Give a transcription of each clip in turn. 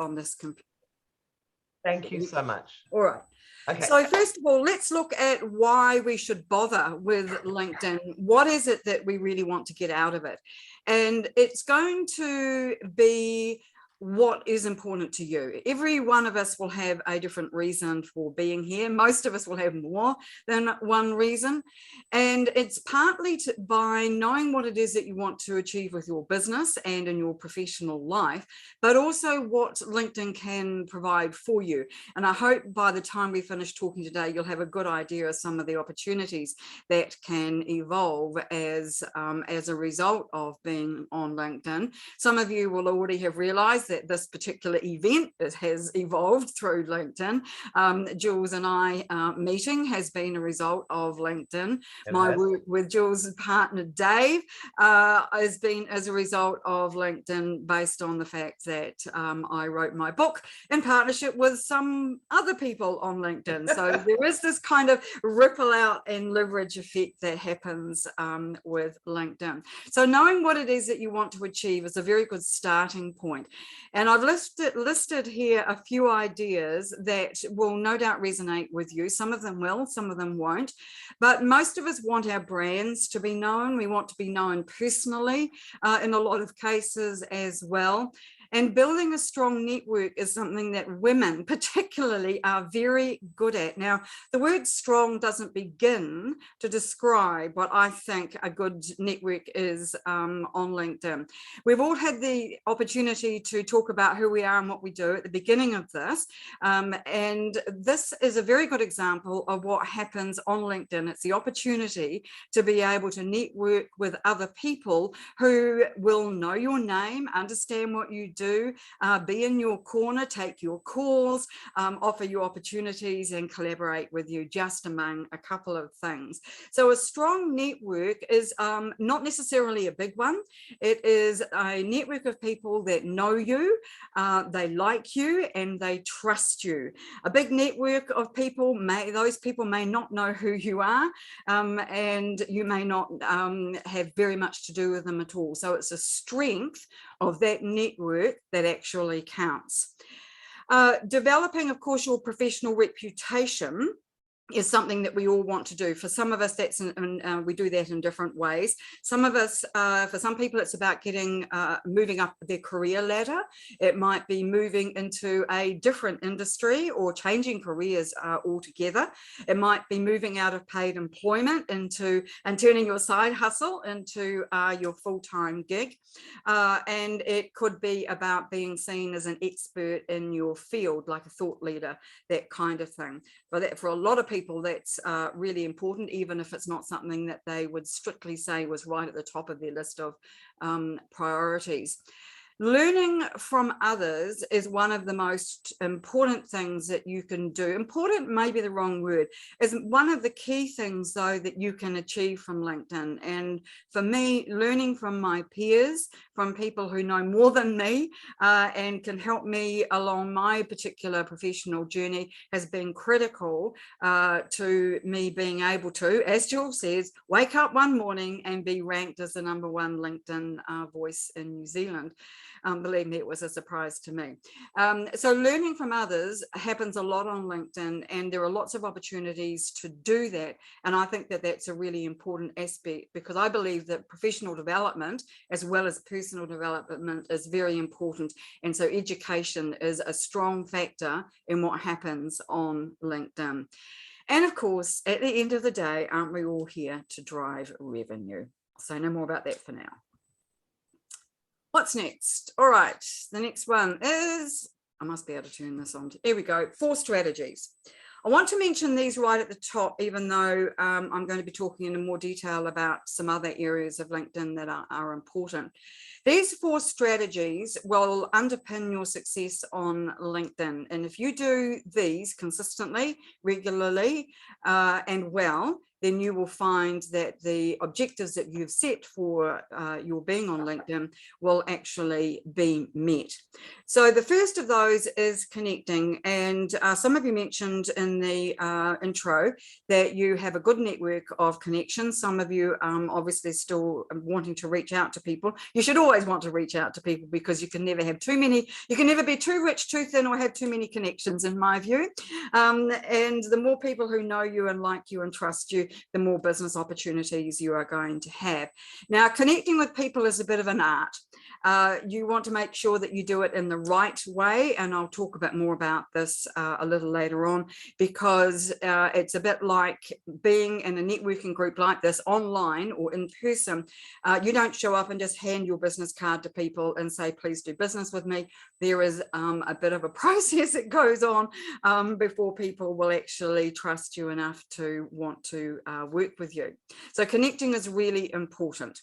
on this computer. Thank you so much. All right. Okay. So first of all, let's look at why we should bother with LinkedIn. What is it that we really want to get out of it? And it's going to be what is important to you. Every one of us will have a different reason for being here. Most of us will have more than one reason. And it's partly by knowing what it is that you want to achieve with your business and in your professional life, but also what LinkedIn can provide for you. And I hope by the time we finish talking today, you'll have a good idea of some of the opportunities that can evolve as a result of being on LinkedIn. Some of you will already have realized that this particular event has evolved through LinkedIn. Jules and I meeting has been a result of LinkedIn. My work with Jules' partner Dave has been as a result of LinkedIn, based on the fact that I wrote my book in partnership with some other people on LinkedIn. So there is this kind of ripple out and leverage effect that happens with LinkedIn. So knowing what it is that you want to achieve is a very good starting point. And I've listed here a few ideas that will no doubt resonate with you. Some of them will, some of them won't. But most of us want our brands to be known. We want to be known personally in a lot of cases as well. And building a strong network is something that women particularly are very good at. Now, the word strong doesn't begin to describe what I think a good network is on LinkedIn. We've all had the opportunity to talk about who we are and what we do at the beginning of this. And this is a very good example of what happens on LinkedIn. It's the opportunity to be able to network with other people who will know your name, understand what you do, be in your corner, take your calls, offer you opportunities and collaborate with you, just among a couple of things. So a strong network is not necessarily a big one. It is a network of people that know you, they like you, and they trust you. A big network of people, those people may not know who you are, and you may not have very much to do with them at all. So it's a strength of that network that actually counts. Developing, of course, your professional reputation is something that we all want to do. For some of us, we do that in different ways. Some of us, for some people, it's about moving up their career ladder. It might be moving into a different industry or changing careers altogether. It might be moving out of paid employment and turning your side hustle into your full-time gig. And it could be about being seen as an expert in your field, like a thought leader, that kind of thing. But for a lot of people, that's really important, even if it's not something that they would strictly say was right at the top of their list of priorities. Learning from others is one of the most important things that you can do. Important may be the wrong word. Is one of the key things, though, that you can achieve from LinkedIn. And for me, learning from my peers, from people who know more than me and can help me along my particular professional journey, has been critical to me being able to, as Jules says, wake up one morning and be ranked as the #1 LinkedIn voice in New Zealand. Believe me, it was a surprise to me. So learning from others happens a lot on LinkedIn, and there are lots of opportunities to do that. And I think that that's a really important aspect, because I believe that professional development as well as personal development is very important. And so education is a strong factor in what happens on LinkedIn. And of course, at the end of the day, aren't we all here to drive revenue? So no more about that for now. What's next? All right, the next one is, I must be able to turn this on. Here we go, 4 strategies. I want to mention these right at the top, even though I'm going to be talking in more detail about some other areas of LinkedIn that are important. These 4 strategies will underpin your success on LinkedIn. And if you do these consistently, regularly, and well, then you will find that the objectives that you've set for your being on LinkedIn will actually be met. So the first of those is connecting, and some of you mentioned in the intro that you have a good network of connections. Some of you obviously still wanting to reach out to people. You should always want to reach out to people, because you can never have too many, you can never be too rich, too thin, or have too many connections, in my view. And the more people who know you and like you and trust you, the more business opportunities you are going to have. Now, connecting with people is a bit of an art. You want to make sure that you do it in the right way, and I'll talk a bit more about this a little later on, because it's a bit like being in a networking group like this, online or in person. You don't show up and just hand your business card to people and say, please do business with me. There is a bit of a process that goes on before people will actually trust you enough to want to work with you. So connecting is really important.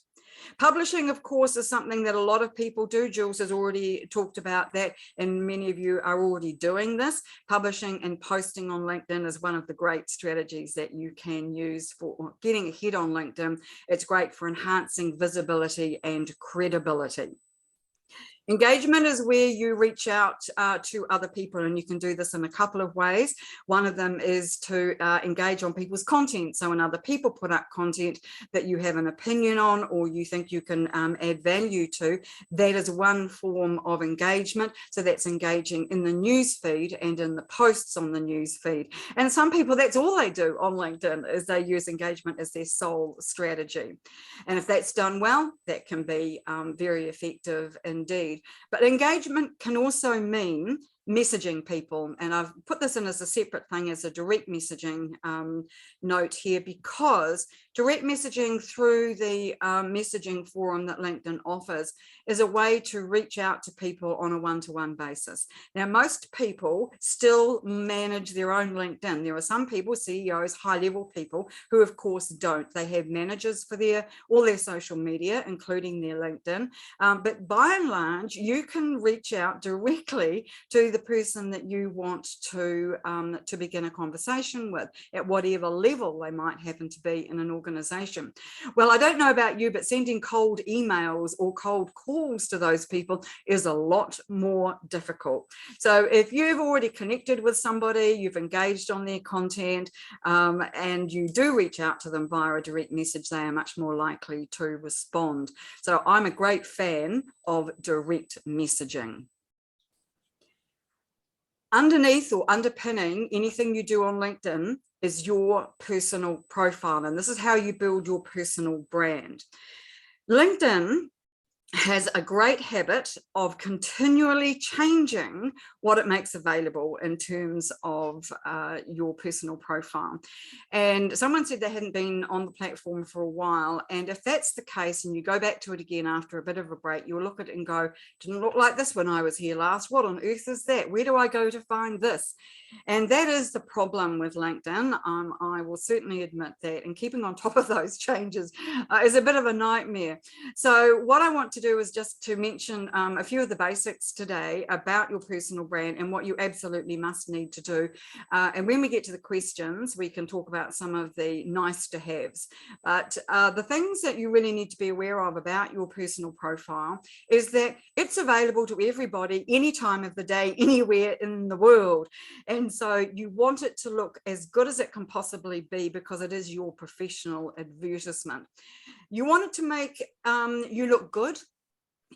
Publishing, of course, is something that a lot of people do. Jules has already talked about that, and many of you are already doing this. Publishing and posting on LinkedIn is one of the great strategies that you can use for getting ahead on LinkedIn. It's great for enhancing visibility and credibility. Engagement is where you reach out to other people, and you can do this in a couple of ways. One of them is to engage on people's content. So when other people put up content that you have an opinion on, or you think you can add value to, that is one form of engagement. So that's engaging in the news feed and in the posts on the news feed. And some people, that's all they do on LinkedIn, is they use engagement as their sole strategy. And if that's done well, that can be very effective indeed. But engagement can also mean messaging people, and I've put this in as a separate thing, as a direct messaging note here, because direct messaging through the messaging forum that LinkedIn offers is a way to reach out to people on a one-to-one basis. Now, most people still manage their own LinkedIn. There are some people, CEOs, high-level people, who of course don't. They have managers for all their social media, including their LinkedIn. But by and large, you can reach out directly to the person that you want to begin a conversation with, at whatever level they might happen to be in an organization. Well, I don't know about you, but sending cold emails or cold calls to those people is a lot more difficult. So if you've already connected with somebody, you've engaged on their content, and you do reach out to them via a direct message, they are much more likely to respond. So I'm a great fan of direct messaging. Underneath or underpinning anything you do on LinkedIn is your personal profile, and this is how you build your personal brand. LinkedIn has a great habit of continually changing what it makes available in terms of your personal profile. And someone said they hadn't been on the platform for a while, and if that's the case and you go back to it again after a bit of a break, you'll look at it and go, didn't look like this when I was here last. What on earth is that? Where do I go to find this? And that is the problem with LinkedIn. I will certainly admit that, and keeping on top of those changes is a bit of a nightmare. So what I want to do is just to mention a few of the basics today about your personal brand and what you absolutely must need to do. And when we get to the questions, we can talk about some of the nice to haves. But the things that you really need to be aware of about your personal profile is that it's available to everybody, any time of the day, anywhere in the world. And so you want it to look as good as it can possibly be, because it is your professional advertisement. You want it to make you look good.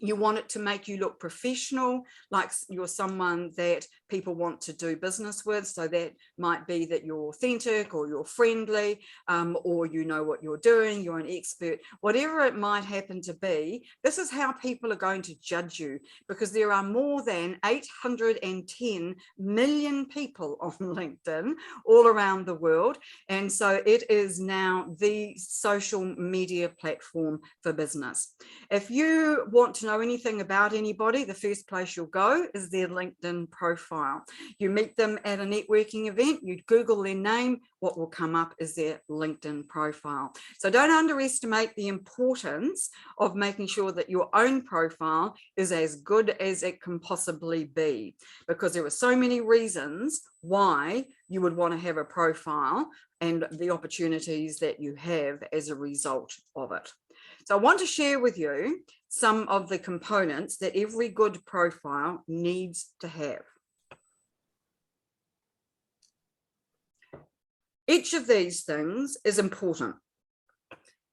You want it to make you look professional, like you're someone that people want to do business with. So that might be that you're authentic, or you're friendly, or you know what you're doing, you're an expert, whatever it might happen to be. This is how people are going to judge you, because there are more than 810 million people on LinkedIn all around the world. And so it is now the social media platform for business. If you want to to know anything about anybody, the first place you'll go is their LinkedIn profile. You meet them at a networking event, you Google their name, what will come up is their LinkedIn profile. So don't underestimate the importance of making sure that your own profile is as good as it can possibly be, because there are so many reasons why you would want to have a profile and the opportunities that you have as a result of it. So I want to share with you some of the components that every good profile needs to have. Each of these things is important,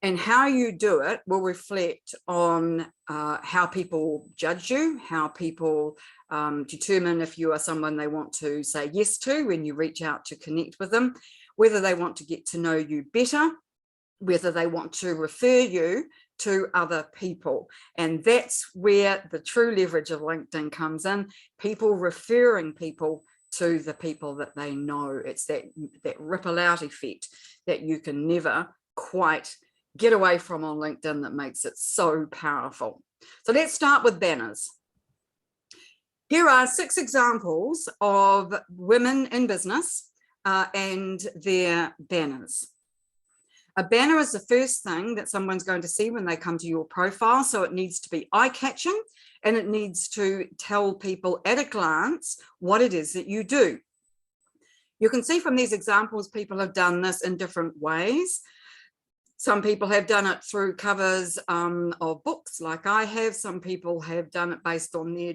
and how you do it will reflect on how people judge you, how people determine if you are someone they want to say yes to when you reach out to connect with them, whether they want to get to know you better, whether they want to refer you to other people. And that's where the true leverage of LinkedIn comes in, people referring people to the people that they know. It's that ripple out effect that you can never quite get away from on LinkedIn that makes it so powerful. So let's start with banners. Here are 6 examples of women in business and their banners. A banner is the first thing that someone's going to see when they come to your profile, so it needs to be eye-catching and it needs to tell people at a glance what it is that you do. You can see from these examples, people have done this in different ways. Some people have done it through covers of books like I have. Some people have done it based on their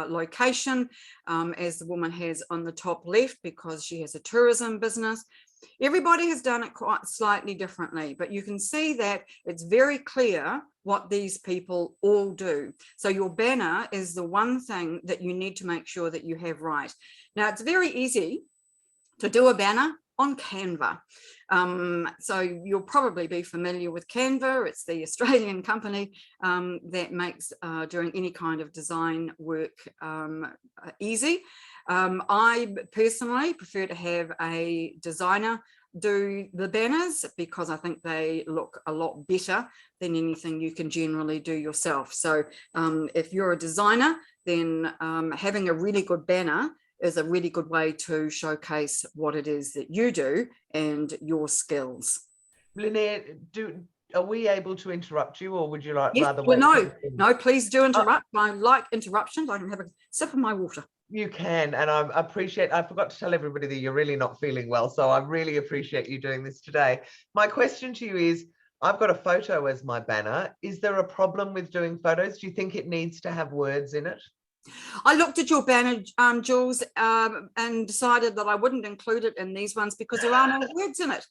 location, as the woman has on the top left because she has a tourism business. Everybody has done it quite slightly differently, but you can see that it's very clear what these people all do. So your banner is the one thing that you need to make sure that you have right. Now, it's very easy to do a banner on Canva. So you'll probably be familiar with Canva. It's the Australian company that makes doing any kind of design work easy. I personally prefer to have a designer do the banners because I think they look a lot better than anything you can generally do yourself. So if you're a designer, then having a really good banner is a really good way to showcase what it is that you do and your skills. Lynnaire, are we able to interrupt you, or would you like rather Well, wait? no, please do interrupt. I like interruptions. I can have a sip of my water. You can, and I appreciate, I forgot to tell everybody that you're really not feeling well, so I really appreciate you doing this today. My question to you is, I've got a photo as my banner. Is there a problem with doing photos? Do you think it needs to have words in it? I looked at your banner, Jules, and decided that I wouldn't include it in these ones because there are no words in it.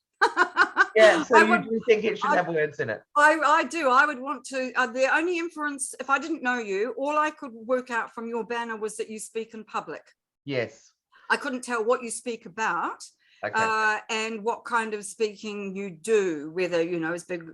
Yeah, so you do think it should have words in it? I do. I would want to. The only inference, if I didn't know you, all I could work out from your banner was that you speak in public. Yes. I couldn't tell what you speak about. Okay. And what kind of speaking you do, whether, you know, it's big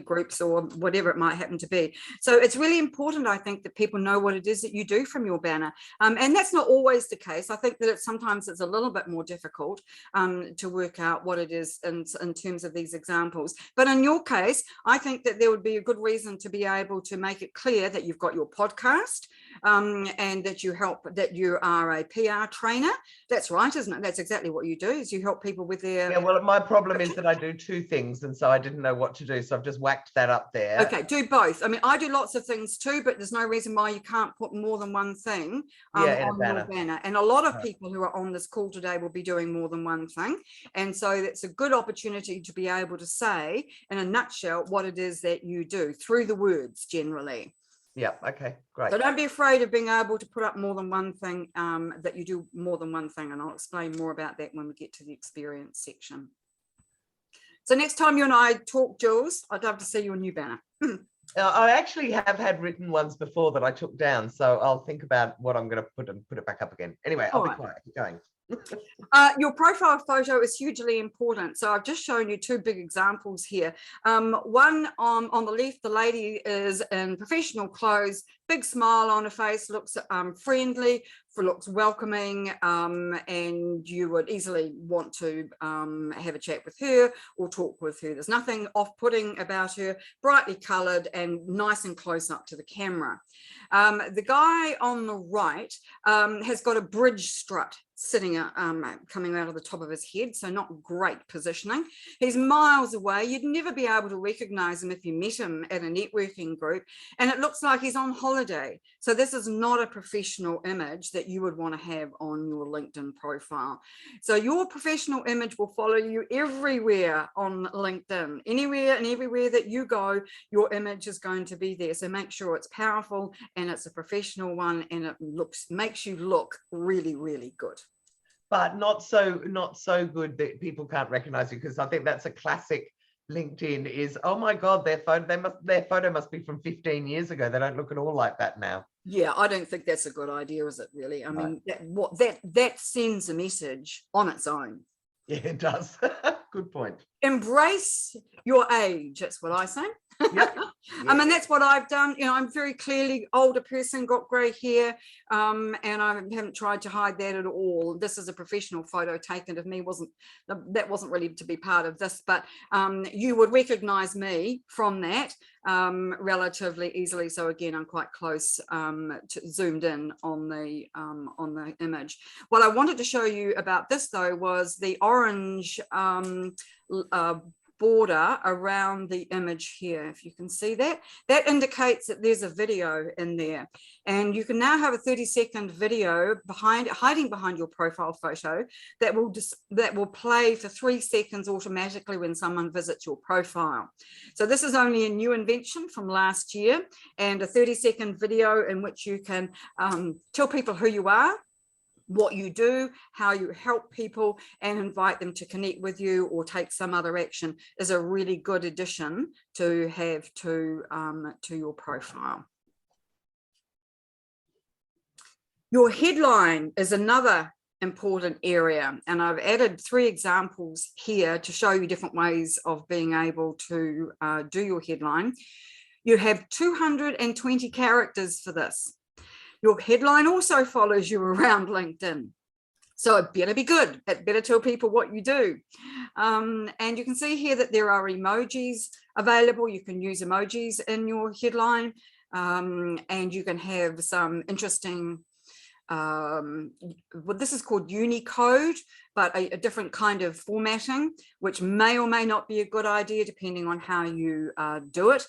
groups or whatever it might happen to be. So it's really important, I think, that people know what it is that you do from your banner. And that's not always the case. I think that sometimes it's a little bit more difficult to work out what it is in terms of these examples. But in your case, I think that there would be a good reason to be able to make it clear that you've got your podcast and that you are a PR trainer. That's right, isn't it? That's exactly what you do, is you help people with their... Yeah, well, my problem is that I do 2 things, and so I didn't know what to do, so I've just whacked that up there. Okay, do both. I mean, I do lots of things too, but there's no reason why you can't put more than one thing on your banner. And a lot of people who are on this call today will be doing more than one thing, and so it's a good opportunity to be able to say in a nutshell what it is that you do through the words generally. Yeah, okay, great. So don't be afraid of being able to put up more than one thing, that you do more than one thing, and I'll explain more about that when we get to the experience section. So next time you and I talk, Jules, I'd love to see your new banner. I actually have had written ones before that I took down, so I'll think about what I'm going to put and put it back up again. Anyway, I'll be quiet. Keep going. Your profile photo is hugely important. So I've just shown you 2 big examples here. One on the left, the lady is in professional clothes, big smile on her face, looks friendly, looks welcoming, and you would easily want to have a chat with her or talk with her. There's nothing off-putting about her, brightly coloured and nice and close up to the camera. The guy on the right has got a bridge strut sitting coming out of the top of his head, so not great positioning. He's miles away. You'd never be able to recognize him if you met him at a networking group, and it looks like he's on holiday. So this is not a professional image that you would want to have on your LinkedIn profile. So your professional image will follow you everywhere on LinkedIn. Anywhere and everywhere that you go, your image is going to be there. So make sure it's powerful and it's a professional one, and it makes you look really, really good. But not so good that people can't recognize you, because I think that's a classic LinkedIn is, oh my God, their photo must be from 15 years ago. They don't look at all like that now. Yeah, I don't think that's a good idea, is it really? I mean, that sends a message on its own. Yeah, it does. Good point. Embrace your age, that's what I say. Yep. I mean, that's what I've done. You know, I'm very clearly older person, got grey hair, and I haven't tried to hide that at all. This is a professional photo taken of me. That wasn't really to be part of this, but you would recognize me from that relatively easily. So again, I'm quite close, zoomed in on the image. What I wanted to show you about this though was the orange border around the image here. If you can see that, that indicates that there's a video in there, and you can now have a 30-second video hiding behind your profile photo that will play for 3 seconds automatically when someone visits your profile. So this is only a new invention from last year, and a 30-second video in which you can tell people who you are, what you do, how you help people, and invite them to connect with you or take some other action is a really good addition to have to your profile. Your headline is another important area, and I've added 3 examples here to show you different ways of being able to do your headline. You have 220 characters for this. Your headline also follows you around LinkedIn. So it better be good. It better tell people what you do. And you can see here that there are emojis available. You can use emojis in your headline, and you can have some interesting, this is called Unicode, but a different kind of formatting, which may or may not be a good idea depending on how you do it,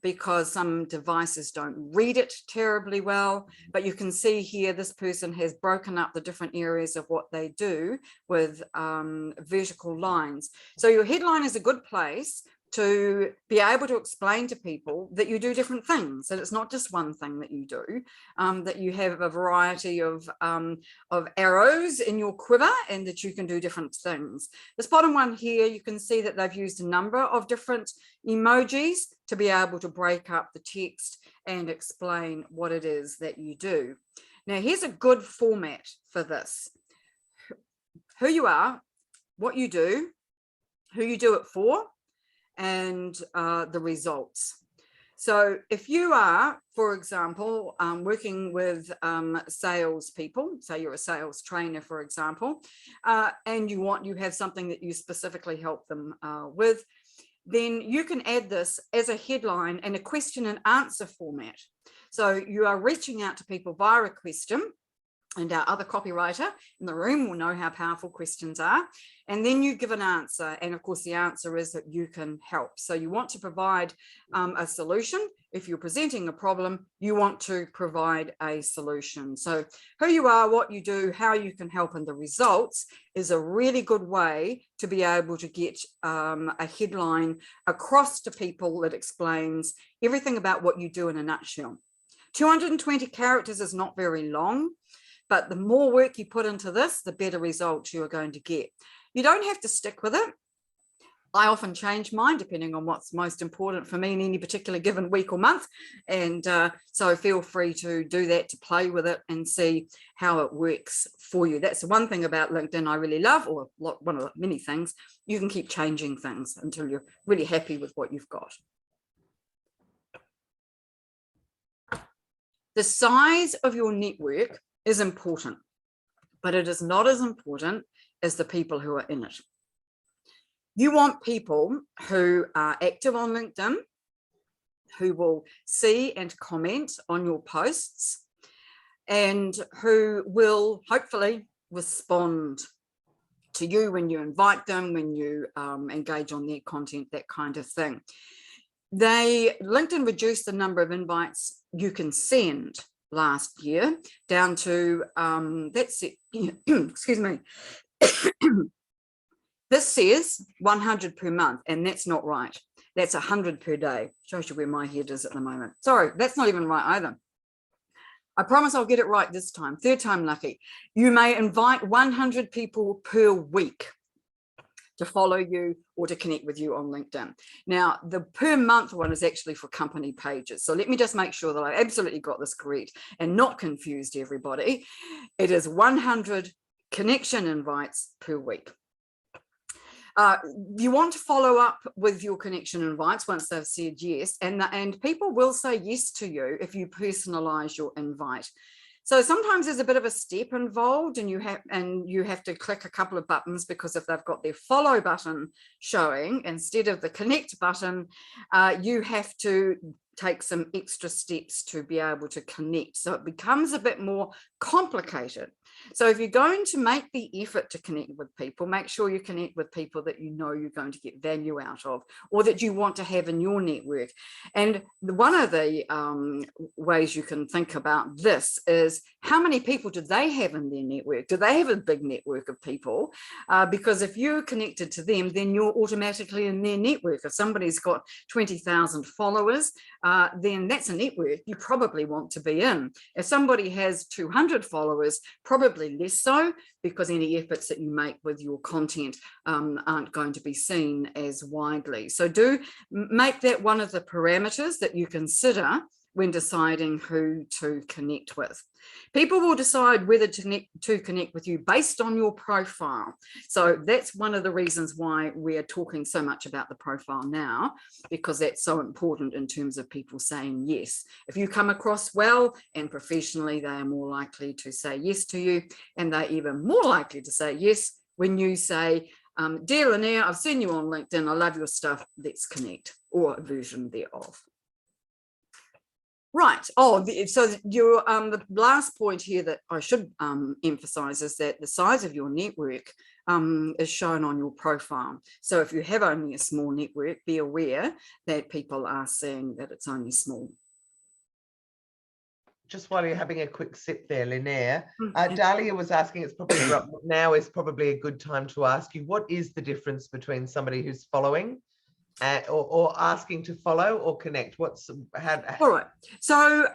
because some devices don't read it terribly well. But you can see here, this person has broken up the different areas of what they do with vertical lines. So your headline is a good place to be able to explain to people that you do different things, that it's not just one thing that you do, that you have a variety of arrows in your quiver, and that you can do different things. This bottom one here, you can see that they've used a number of different emojis to be able to break up the text and explain what it is that you do. Now, here's a good format for this: who you are, what you do, who you do it for, and the results. So if you are, for example, working with salespeople, say you're a sales trainer, for example, and you have something that you specifically help them with, then you can add this as a headline in a question and answer format. So you are reaching out to people via a question, and our other copywriter in the room will know how powerful questions are. And then you give an answer. And of course, the answer is that you can help. So you want to provide a solution. If you're presenting a problem, you want to provide a solution. So who you are, what you do, how you can help, and the results is a really good way to be able to get a headline across to people that explains everything about what you do in a nutshell. 220 characters is not very long, but the more work you put into this, the better results you are going to get. You don't have to stick with it. I often change mine depending on what's most important for me in any particular given week or month. And so feel free to do that, to play with it and see how it works for you. That's the one thing about LinkedIn I really love, or one of the many things. You can keep changing things until you're really happy with what you've got. The size of your network is important, but it is not as important as the people who are in it. You want people who are active on LinkedIn, who will see and comment on your posts, and who will hopefully respond to you when you invite them, when you engage on their content, that kind of thing. LinkedIn reduced the number of invites you can send last year down to, that's it, excuse me. This says 100 per month, and that's not right. That's 100 per day. Shows you where my head is at the moment. Sorry, that's not even right either. I promise I'll get it right this time. Third time lucky. You may invite 100 people per week to follow you or to connect with you on LinkedIn. Now, the per month one is actually for company pages. So let me just make sure that I absolutely got this correct and not confused everybody. It is 100 connection invites per week. You want to follow up with your connection invites once they've said yes, and people will say yes to you if you personalize your invite. So sometimes there's a bit of a step involved, and you have to click a couple of buttons, because if they've got their follow button showing instead of the connect button, you have to take some extra steps to be able to connect. So it becomes a bit more complicated. So if you're going to make the effort to connect with people, make sure you connect with people that you know you're going to get value out of, or that you want to have in your network. And one of the ways you can think about this is, how many people do they have in their network? Do they have a big network of people? Because if you're connected to them, then you're automatically in their network. If somebody's got 20,000 followers, then that's a network you probably want to be in. If somebody has 200 followers, probably less so, because any efforts that you make with your content aren't going to be seen as widely. So do make that one of the parameters that you consider when deciding who to connect with. People will decide whether to connect with you based on your profile. So that's one of the reasons why we are talking so much about the profile now, because that's so important in terms of people saying yes. If you come across well and professionally, they are more likely to say yes to you, and they're even more likely to say yes when you say, dear Lynnaire, I've seen you on LinkedIn, I love your stuff, let's connect, or a version thereof. Right. Oh, so your the last point here that I should emphasize is that the size of your network is shown on your profile. So if you have only a small network, be aware that people are seeing that it's only small. Just while you're having a quick sip there, Lynnaire, Dahlia was asking, it's probably now is probably a good time to ask you, what is the difference between somebody who's following or asking to follow or connect? All right. So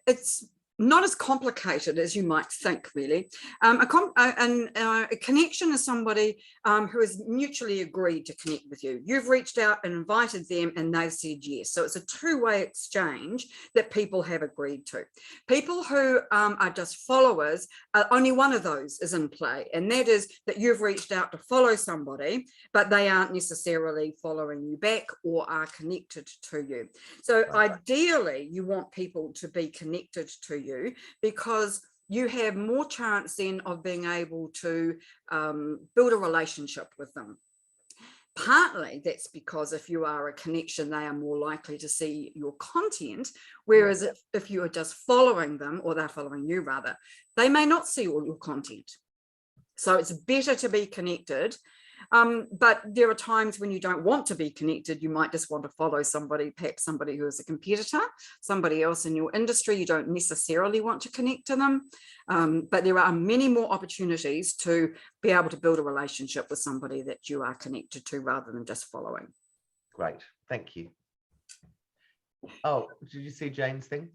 it's not as complicated as you might think, really. A connection is somebody who has mutually agreed to connect with you. You've reached out and invited them, and they've said yes. So it's a two-way exchange that people have agreed to. People who are just followers, only one of those is in play, and that is that you've reached out to follow somebody, but they aren't necessarily following you back or are connected to you. So ideally, you want people to be connected to you, because you have more chance then of being able to build a relationship with them. Partly that's because if you are a connection, they are more likely to see your content, whereas if you are just following them, or they're following you rather, they may not see all your content. So it's better to be connected. But there are times when you don't want to be connected. You might just want to follow somebody, perhaps somebody who is a competitor, somebody else in your industry. You don't necessarily want to connect to them. But there are many more opportunities to be able to build a relationship with somebody that you are connected to, rather than just following. Great, thank you. Oh, did you see Jane's thing?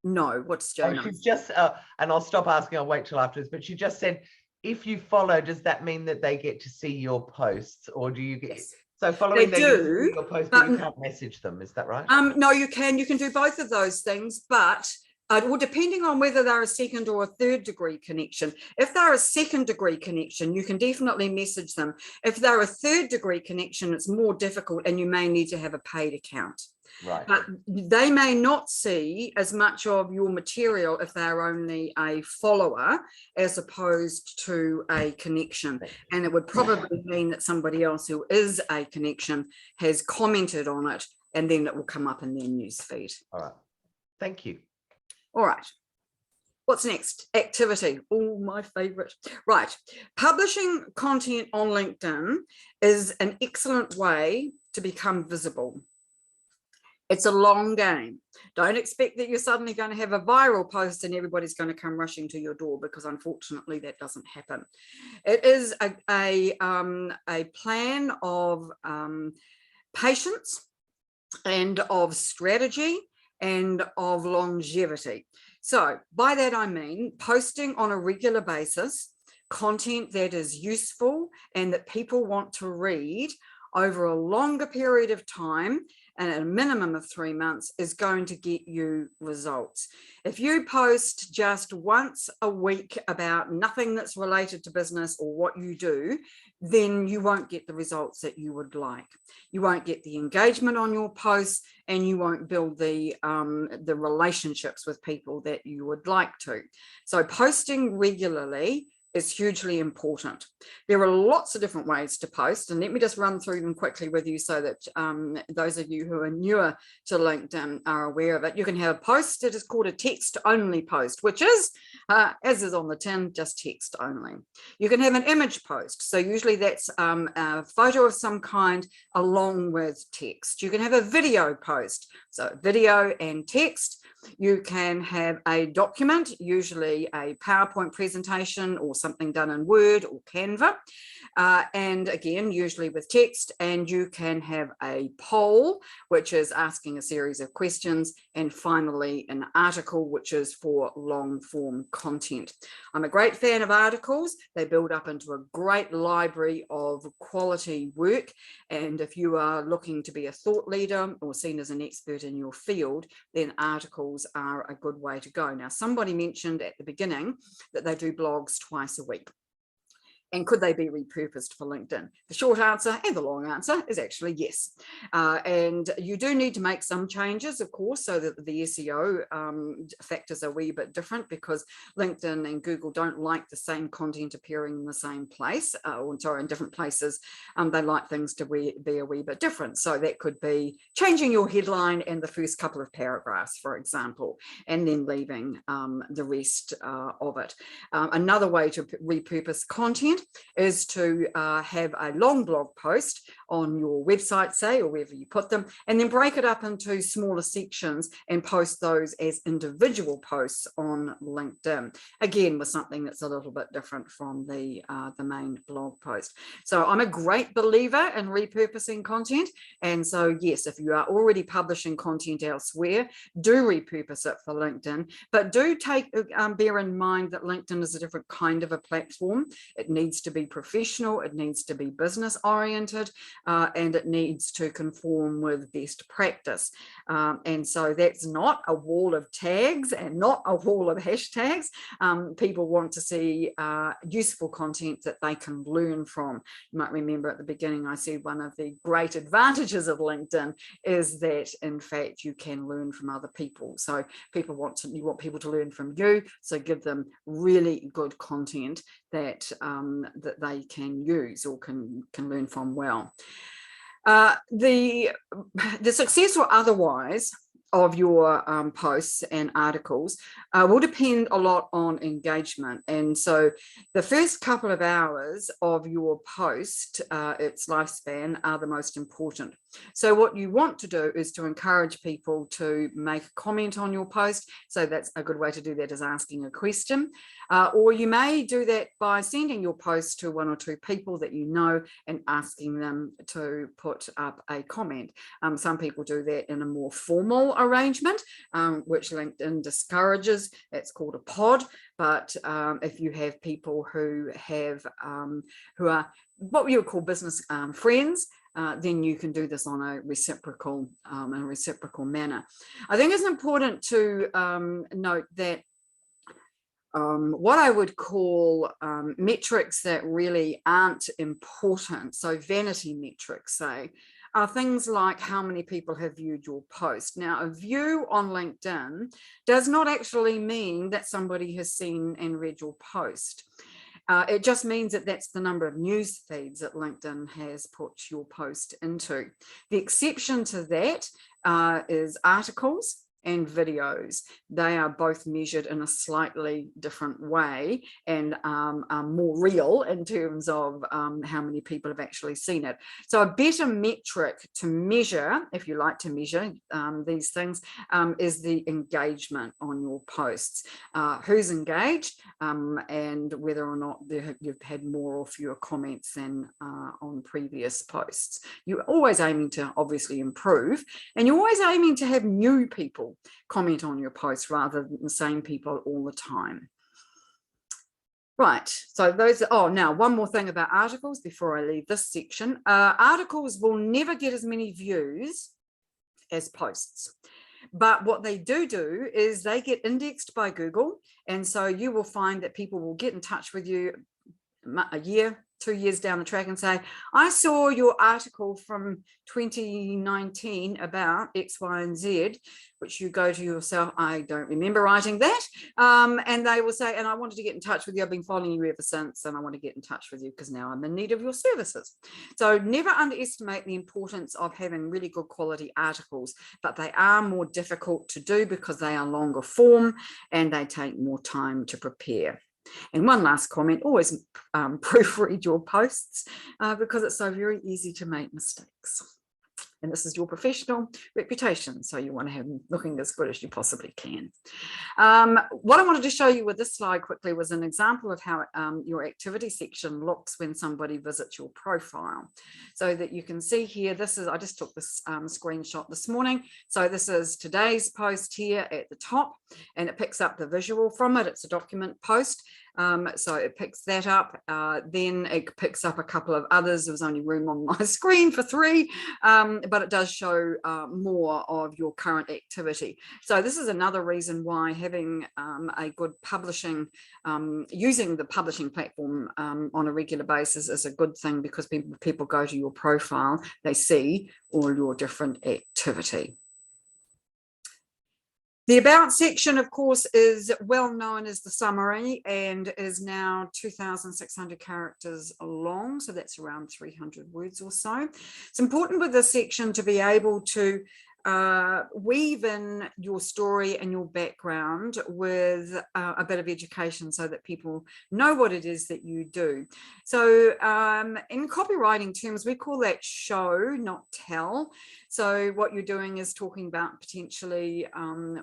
No, what's Jane? Oh, she's just, and I'll stop asking, I'll wait till afterwards, but she just said, if you follow, does that mean that they get to see your posts, or do you get? Yes. So following, they do see your posts, but you can't message them. Is that right? No, you can do both of those things, but Well, depending on whether they're a second or a third degree connection. If they're a second degree connection, you can definitely message them. If they're a third degree connection, it's more difficult and you may need to have a paid account. Right. But they may not see as much of your material if they're only a follower as opposed to a connection. And it would probably mean that somebody else who is a connection has commented on it, and then it will come up in their newsfeed. All right. Thank you. All right. What's next? Activity. Oh, my favorite. Right. Publishing content on LinkedIn is an excellent way to become visible. It's a long game. Don't expect that you're suddenly going to have a viral post and everybody's going to come rushing to your door, because unfortunately that doesn't happen. It is a plan of patience and of strategy and of longevity. So by that I mean posting on a regular basis content that is useful and that people want to read over a longer period of time, and at a minimum of 3 months, is going to get you results. If you post just once a week about nothing that's related to business or what you do, then you won't get the results that you would like. You won't get the engagement on your posts, and you won't build the relationships with people that you would like to. So posting regularly is hugely important. There are lots of different ways to post, and let me just run through them quickly with you so that those of you who are newer to LinkedIn are aware of it. You can have a post that is called a text only post, which is, as is on the tin, just text only. You can have an image post. So usually that's a photo of some kind along with text. You can have a video post, so video and text. You can have a document, usually a PowerPoint presentation or something done in Word or Canva, and again, usually with text. And you can have a poll, which is asking a series of questions, and finally an article, which is for long form content. I'm a great fan of articles. They build up into a great library of quality work, and if you are looking to be a thought leader or seen as an expert in your field, then articles are a good way to go. Now, somebody mentioned at the beginning that they do blogs twice a week. And could they be repurposed for LinkedIn? The short answer and the long answer is actually yes. And you do need to make some changes, of course, so that the SEO factors are a wee bit different, because LinkedIn and Google don't like the same content appearing in the same place, in different places. They like things to be a wee bit different. So that could be changing your headline and the first couple of paragraphs, for example, and then leaving the rest of it. Another way to repurpose content is to have a long blog post on your website, say, or wherever you put them, and then break it up into smaller sections and post those as individual posts on LinkedIn, again with something that's a little bit different from the main blog post. So I'm a great believer in repurposing content, and so yes, if you are already publishing content elsewhere, do repurpose it for LinkedIn, but do bear in mind that LinkedIn is a different kind of a platform. It needs to be professional, it needs to be business oriented, and it needs to conform with best practice. And so that's not a wall of tags and not a wall of hashtags. People want to see useful content that they can learn from. You might remember at the beginning I said one of the great advantages of LinkedIn is that in fact you can learn from other people. So you want people to learn from you, so give them really good content that they can use or can learn from well. The success or otherwise of your posts and articles will depend a lot on engagement. And so the first couple of hours of your post, its lifespan, are the most important. So what you want to do is to encourage people to make a comment on your post. So that's a good way to do that, is asking a question. Or you may do that by sending your post to one or two people that you know and asking them to put up a comment. Some people do that in a more formal arrangement, which LinkedIn discourages. It's called a pod. But if you have people who are what we would call business friends, then you can do this on a reciprocal manner. I think it's important to note that what I would call metrics that really aren't important, so vanity metrics, say, are things like how many people have viewed your post. Now, a view on LinkedIn does not actually mean that somebody has seen and read your post. It just means that that's the number of news feeds that LinkedIn has put your post into. The exception to that is articles and videos. They are both measured in a slightly different way and are more real in terms of how many people have actually seen it. So a better metric to measure, if you like to measure these things, is the engagement on your posts. Who's engaged and whether or not you've had more or fewer comments than on previous posts. You're always aiming to obviously improve, and you're always aiming to have new people comment on your posts rather than the same people all the time. Right, so those are, now one more thing about articles before I leave this section. Articles will never get as many views as posts, but what they do is they get indexed by Google, and so you will find that people will get in touch with you a year, 2 years down the track and say, I saw your article from 2019 about X, Y, and Z, which you go to yourself, I don't remember writing that. And they will say, and I wanted to get in touch with you. I've been following you ever since, and I want to get in touch with you because now I'm in need of your services. So never underestimate the importance of having really good quality articles, but they are more difficult to do because they are longer form and they take more time to prepare. And one last comment, always proofread your posts because it's so very easy to make mistakes. And this is your professional reputation, so you want to have them looking as good as you possibly can. What I wanted to show you with this slide quickly was an example of how your activity section looks when somebody visits your profile. So that you can see here, this is, I just took this screenshot this morning. So this is today's post here at the top, and it picks up the visual from it. It's a document post. So it picks that up, then it picks up a couple of others. There was only room on my screen for 3, but it does show more of your current activity. So this is another reason why having a good publishing, using the publishing platform on a regular basis is a good thing, because people go to your profile, they see all your different activity. The About section, of course, is well known as the summary and is now 2,600 characters long. So that's around 300 words or so. It's important with this section to be able to weave in your story and your background with a bit of education so that people know what it is that you do. So in copywriting terms, we call that show, not tell. So what you're doing is talking about potentially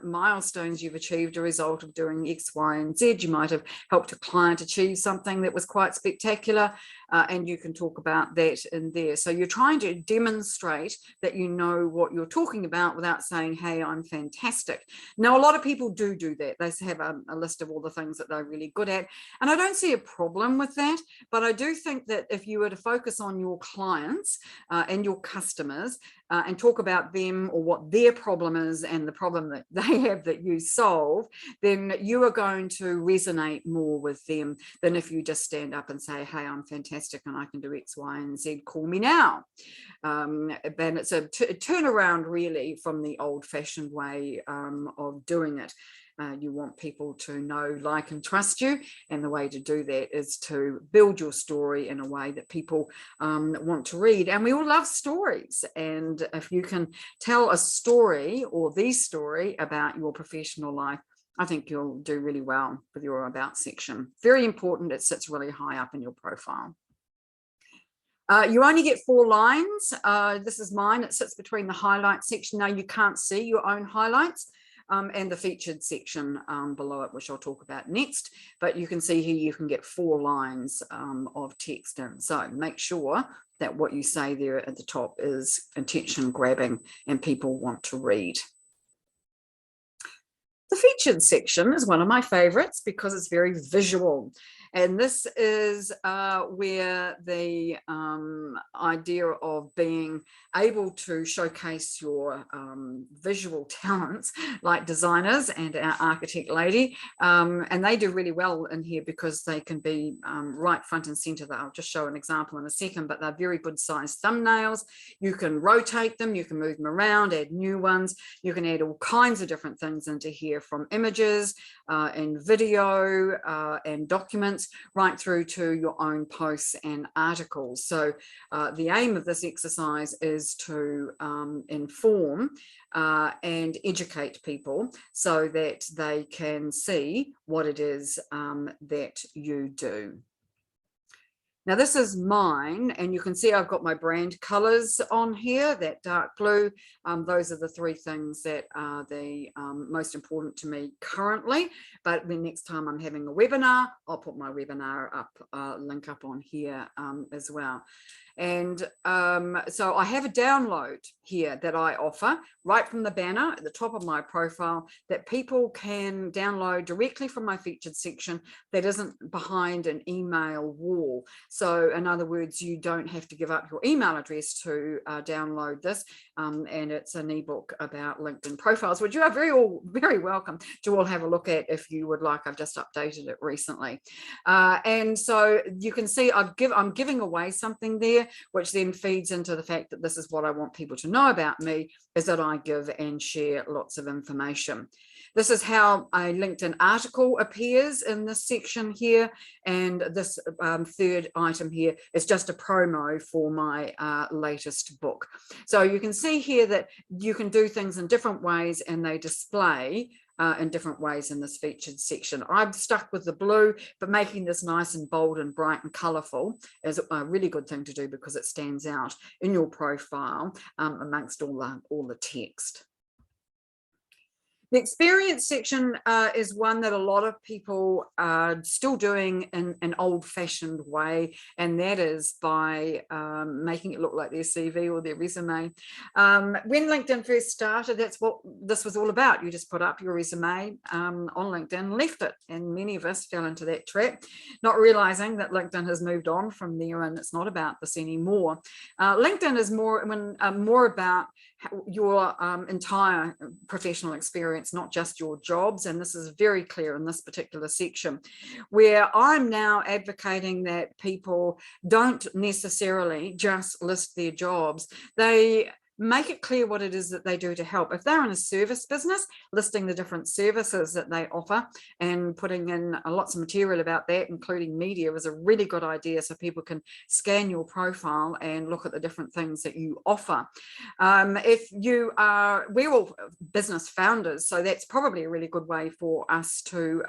milestones you've achieved a result of doing X, Y, and Z. You might have helped a client achieve something that was quite spectacular, and you can talk about that in there. So you're trying to demonstrate that you know what you're talking about without saying, hey, I'm fantastic. Now, a lot of people do that. They have a list of all the things that they're really good at. And I don't see a problem with that, but I do think that if you were to focus on your clients and your customers and talk about them or what their problem is and the problem that they have that you solve, then you are going to resonate more with them than if you just stand up and say, hey, I'm fantastic and I can do X, Y, and Z, call me now. And it's a turnaround really from the old-fashioned way of doing it. You want people to know, like, and trust you. And the way to do that is to build your story in a way that people want to read. And we all love stories. And if you can tell a story or the story about your professional life, I think you'll do really well with your About section. Very important. It sits really high up in your profile. You only get 4 lines. This is mine. It sits between the highlight section. Now you can't see your own highlights. And the featured section below it, which I'll talk about next. But you can see here you can get 4 lines of text in. So make sure that what you say there at the top is attention grabbing and people want to read. The featured section is one of my favorites because it's very visual. And this is where the idea of being able to showcase your visual talents, like designers and our architect lady, and they do really well in here because they can be right front and center. I'll just show an example in a second, but they're very good sized thumbnails. You can rotate them, you can move them around, add new ones. You can add all kinds of different things into here, from images and video and documents, right through to your own posts and articles. So the aim of this exercise is to inform and educate people so that they can see what it is that you do. Now this is mine, and you can see I've got my brand colors on here, that dark blue. Those are the three things that are the most important to me currently. But the next time I'm having a webinar, I'll put my webinar up, link up on here as well. And so I have a download here that I offer right from the banner at the top of my profile that people can download directly from my featured section that isn't behind an email wall. So in other words, you don't have to give up your email address to download this. And it's an ebook about LinkedIn profiles, which you are very welcome to all have a look at if you would like. I've just updated it recently. And so you can see I'm giving away something there, which then feeds into the fact that this is what I want people to know about me, is that I give and share lots of information. This is how a LinkedIn article appears in this section here. And this third item here is just a promo for my latest book. So you can see here that you can do things in different ways, and they display in different ways in this featured section. I've stuck with the blue, but making this nice and bold and bright and colorful is a really good thing to do because it stands out in your profile amongst all the text. The experience section is one that a lot of people are still doing in an old-fashioned way, and that is by making it look like their CV or their resume. When LinkedIn first started, that's what this was all about. You just put up your resume on LinkedIn, left it, and many of us fell into that trap, not realizing that LinkedIn has moved on from there and it's not about this anymore. LinkedIn is more about your entire professional experience, not just your jobs. And this is very clear in this particular section, where I'm now advocating that people don't necessarily just list their jobs. They make it clear what it is that they do to help. If they're in a service business, listing the different services that they offer and putting in lots of material about that, including media, is a really good idea, so people can scan your profile and look at the different things that you offer. If you are, we're all business founders, so that's probably a really good way for us to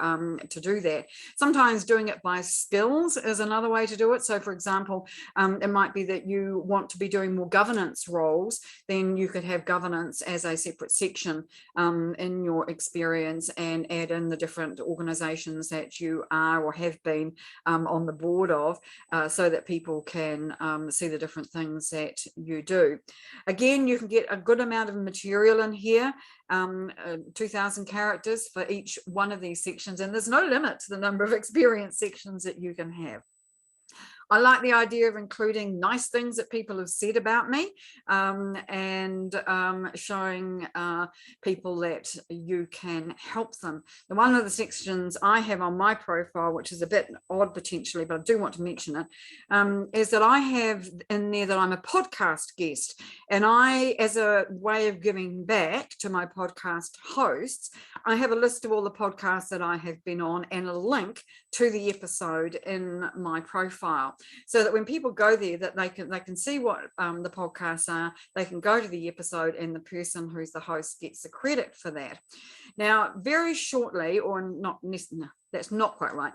do that. Sometimes doing it by skills is another way to do it. So for example, it might be that you want to be doing more governance roles, then you could have governance as a separate section in your experience and add in the different organizations that you are or have been on the board of, so that people can see the different things that you do. Again, you can get a good amount of material in here, 2,000 characters for each one of these sections, and there's no limit to the number of experience sections that you can have. I like the idea of including nice things that people have said about me, and showing people that you can help them. And one of the sections I have on my profile, which is a bit odd potentially, but I do want to mention it, is that I have in there that I'm a podcast guest. And I, as a way of giving back to my podcast hosts, I have a list of all the podcasts that I have been on and a link to the episode in my profile, so that when people go there, that they can see what the podcasts are. They can go to the episode, and the person who's the host gets the credit for that. Now, very shortly, or not, no, that's not quite right.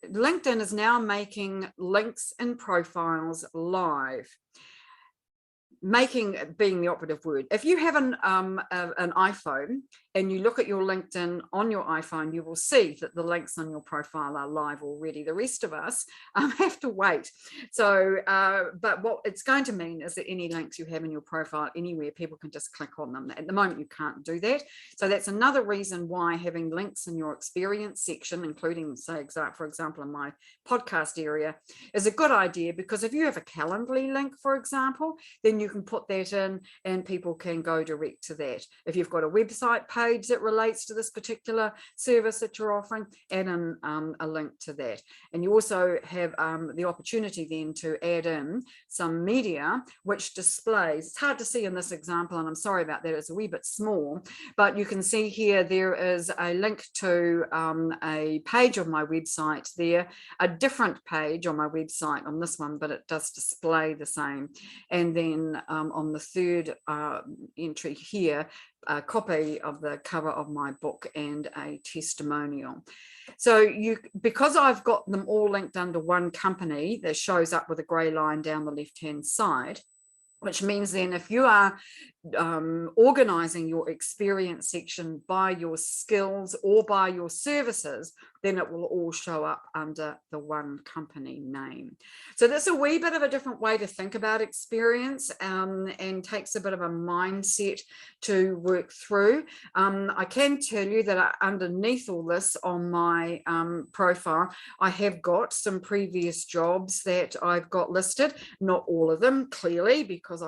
LinkedIn is now making links and profiles live. being the operative word. If you have an iPhone and you look at your LinkedIn on your iPhone, you will see that the links on your profile are live already. The rest of us have to wait. So, but what it's going to mean is that any links you have in your profile anywhere, people can just click on them. At the moment, you can't do that. So that's another reason why having links in your experience section, including, say, for example, in my podcast area, is a good idea, because if you have a Calendly link, for example, then you can put that in and people can go direct to that. If you've got a website page that relates to this particular service that you're offering, add in a link to that. And you also have the opportunity then to add in some media which displays. It's hard to see in this example, and I'm sorry about that, it's a wee bit small, but you can see here there is a link to a page of my website there, a different page on my website on this one, but it does display the same. And then on the third entry here, a copy of the cover of my book and a testimonial. So because I've got them all linked under one company that shows up with a grey line down the left-hand side, which means then if you are organizing your experience section by your skills or by your services, then it will all show up under the one company name. So that's a wee bit of a different way to think about experience, and takes a bit of a mindset to work through. I can tell you that underneath all this on my profile, I have got some previous jobs that I've got listed, not all of them clearly, because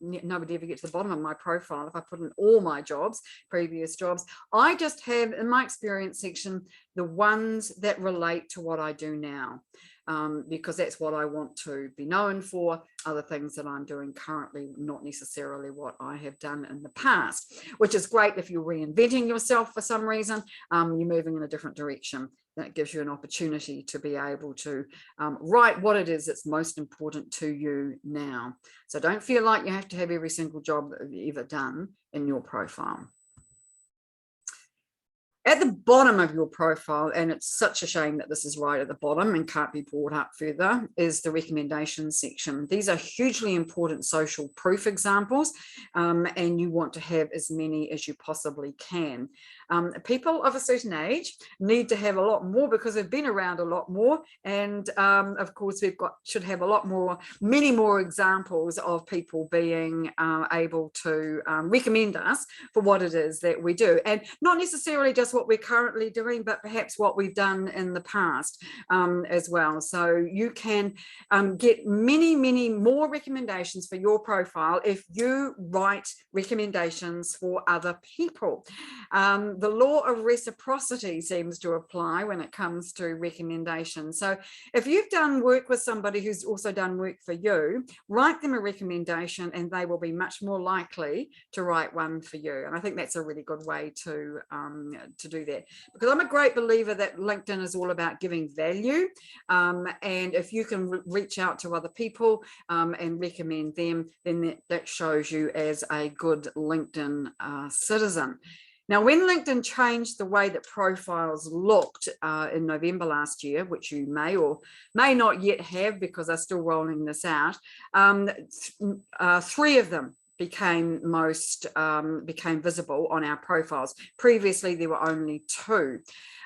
nobody ever gets to the bottom of my profile if I put in all my jobs, previous jobs. I just have in my experience section the ones that relate to what I do now, because that's what I want to be known for. Other things that I'm doing currently, not necessarily what I have done in the past, which is great if you're reinventing yourself for some reason, you're moving in a different direction. That gives you an opportunity to be able to write what it is that's most important to you now. So don't feel like you have to have every single job that you've ever done in your profile. At the bottom of your profile, and it's such a shame that this is right at the bottom and can't be brought up further, is the recommendations section. These are hugely important social proof examples, and you want to have as many as you possibly can. People of a certain age need to have a lot more because they've been around a lot more, and of course should have a lot more, many more examples of people being able to recommend us for what it is that we do, and not necessarily just what we're currently doing, but perhaps what we've done in the past as well. So you can get many more recommendations for your profile if you write recommendations for other people. The law of reciprocity seems to apply when it comes to recommendations. So if you've done work with somebody who's also done work for you, write them a recommendation and they will be much more likely to write one for you. And I think that's a really good way to do that, because I'm a great believer that LinkedIn is all about giving value, and if you can reach out to other people and recommend them, then that shows you as a good LinkedIn citizen. Now, when LinkedIn changed the way that profiles looked in November last year, which you may or may not yet have because they're still rolling this out, 3 of them became visible on our profiles. Previously, there were only 2.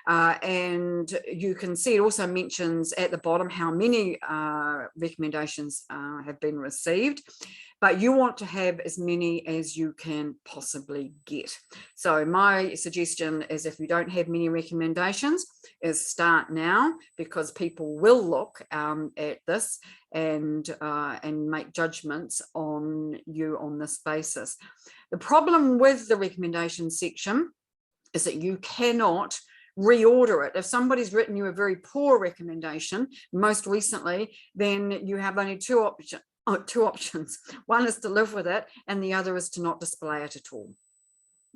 And you can see it also mentions at the bottom how many recommendations have been received, but you want to have as many as you can possibly get. So my suggestion is, if you don't have many recommendations, is start now, because people will look at this and make judgments on you on this basis. The problem with the recommendation section is that you cannot reorder it. If somebody's written you a very poor recommendation most recently, then you have only two options. One is to live with it, and the other is to not display it at all,